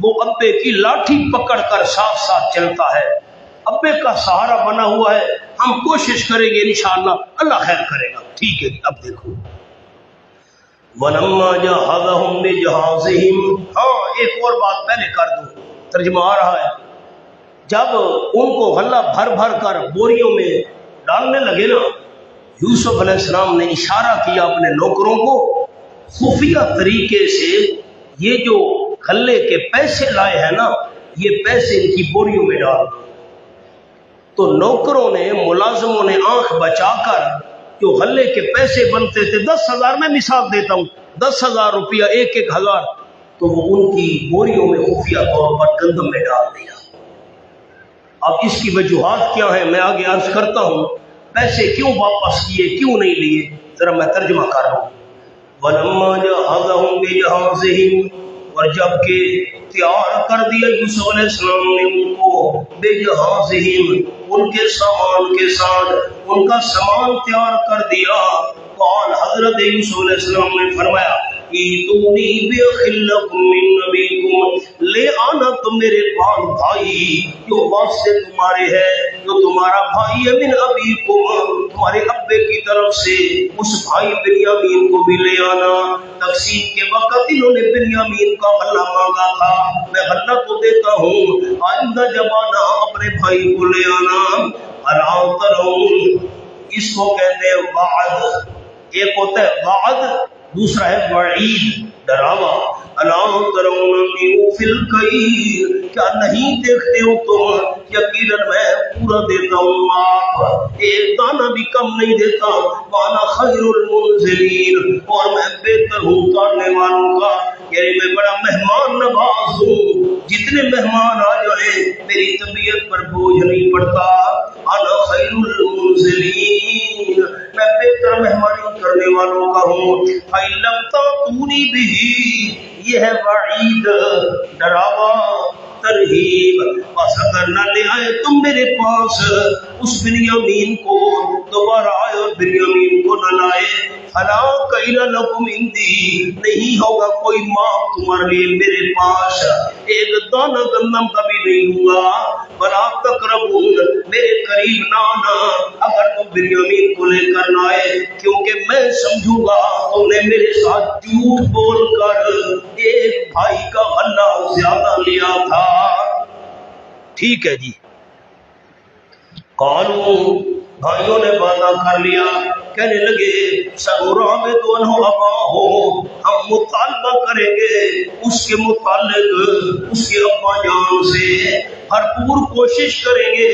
وہ ابے کی لاٹھی پکڑ کر ساتھ ساتھ چلتا ہے، ابے کا سہارا بنا ہوا ہے، ہم کوشش کریں گے انشاءاللہ اللہ خیر کرے گا۔ ٹھیک ہے اب دیکھو وَلَمَّا جَهَّزَهُم بِجَهَازِهِمْ، ہاں ایک اور بات پہلے کر دوں، ترجمہ آ رہا ہے، جب ان کو غلہ بھر بھر کر بوریوں میں ڈالنے لگے نا، یوسف علیہ السلام نے اشارہ کیا اپنے نوکروں کو، خفیہ طریقے سے یہ جو غلے کے پیسے لائے ہیں نا، یہ پیسے ان کی بوریوں میں ڈال دو۔ تو نوکروں نے، ملازموں نے آنکھ بچا کر جو غلے کے پیسے بنتے تھے 10,000، میں مثال دیتا ہوں 10,000 روپیہ 1,000، تو وہ ان کی بوریوں میں خفیہ طور پر گندم میں ڈال دیا۔ اب اس کی وجوہات کیا ہیں میں آگے عرض کرتا ہوں، پیسے کیوں واپس کیے، کیوں نہیں لیے، ذرا میں ترجمہ کر رہا ہوں۔ وَلَمَّا جَهَّزَهُم بِجَهَازِهِمْ، اور جب کہ تیار کر دیا یوسف علیہ السلام نے ان کو، بِجَهَازِهِمْ ان کے سامان کے ساتھ، ان کا سامان تیار کر دیا، قال حضرت یوسف علیہ السلام نے فرمایا ایتونی بِأَخٍ لَكُم مِّن أَبِيكُمْ، لے آنا تم میرے پاس بھائی جو واسطے تمہارے ہے، جو تمہارا بھائی ہے، من ابیکم تمہارے ابے کی طرف سے، اس بھائی بنیامین کو بھی لے آنا۔ تقسیم کے وقت انہوں نے بنیامین کا غلہ مانگا تھا، میں غلہ تو دیتا ہوں، آئندہ جب آنا اپنے بھائی کو لے آنا۔ الا ترون، اس کو کہتے ہیں وعد، ایک ہوتا ہے وعد، دوسرا ہے وعید، ڈراوا۔ الا ترون انی اوفی الکیل، کیا نہیں دیکھتے ہو تم، یقیناً میں پورا دیتا ہوں، آپ ایک دانہ بھی کم نہیں دیتا، وانا خیر المنزلین، اور میں بہتر ہوں اتارنے والوں کا، یعنی میں بڑا مہمان نواز ہوں، جتنے مہمان آ جائیں میری طبیعت پر بوجھ نہیں پڑتا، انا خیر المنزلین، میں بہتر مہمانی کرنے والوں کا ہوں۔ فَإِن لَّمْ تَأْتُونِي بِهِ، یہ ہے وعید، ڈراوا، ترہیب، بس اگر نہ لے آئے تم میرے پاس اس بنیامین کو، دوبارہ آئے اور بنیامین کو نہ لائے، فلا کیل لکم عندی، نہیں ہوگا کوئی معاف تمہارے لیے میرے پاس، ایک دانہ گندم کا بھی نہیں ہوا، ولا تقربون، میرے قریب نہ آنا اگر تم بنیامین کو لے کر نہ آئے، کیونکہ میں سمجھوں گا تم نے میرے ساتھ جھوٹ بول کر ایک بھائی کا غلہ زیادہ لیا تھا۔ ٹھیک ہے جی، قالوا، بھائیوں نے وعدہ کر لیا، کہنے لگے سنراود عنہ اباہ، ہم مطالبہ کریں گے اس کے متعلق اس کے ابا جان سے، بھرپور کوشش کریں گے،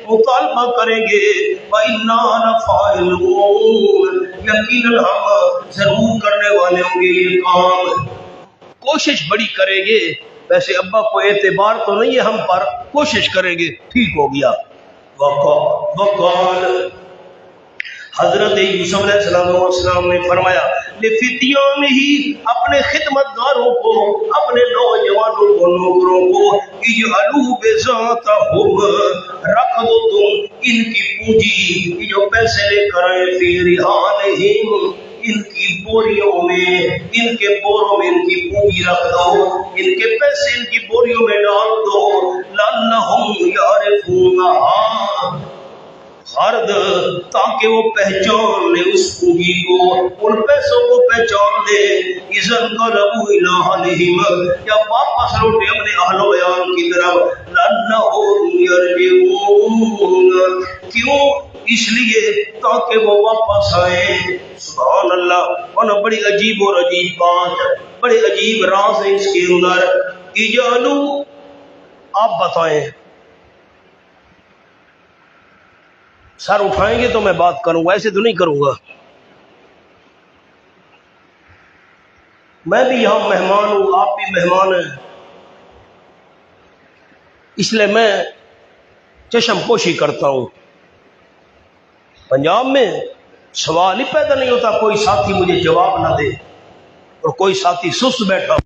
مطالبہ کریں گے، وَإِنَّا لَفَاعِلُونَ، یقیناً ہم ضرور کرنے والے ہوں گے یہ کام، کوشش بڑی کریں گے، ویسے ابا کو اعتبار تو نہیں ہے ہم پر، کوشش کریں گے۔ ٹھیک ہو گیا۔ وقال، حضرت یوسف علیہ السلام نے فرمایا لفتیان ہی، اپنے خدمت گاروں کو، اپنے نوجوانوں کو، نوکروں کو، اجعلوا بضاعتہم، رکھ دو تم ان کی پونجی، یہ جو پیسے لے کر آئے، فی رحالہم، ان کی بوریوں میں، ان کے بوروں میں ان کی پونجی رکھ دو، ان کے پیسے ان کی بوریوں میں ڈال دو، لعلہم یعرفونہا، غرض تاکہ وہ پہچان لے اس پونجی کو، ان پیسوں کو پہچان لے، اذا انقلبوا الی اہلہم، جب واپس لوٹے اپنے اہل و عیال کی طرف، لعلہم یرجعون، کیوں؟ اس لیے تاکہ وہ واپس آئیں۔ سبحان اللہ، اور بڑی عجیب اور عجیب بات، بڑے عجیب راز ہے اس کے اندر۔ اجعلو، آپ بتائیں، سر اٹھائیں گے تو میں بات کروں گا، ایسے تو نہیں کروں گا، میں بھی یہاں مہمان ہوں، آپ بھی مہمان ہیں، اس لیے میں چشم پوشی کرتا ہوں۔ پنجاب میں سوال ہی پیدا نہیں ہوتا کوئی ساتھی مجھے جواب نہ دے، اور کوئی ساتھی سست بیٹھا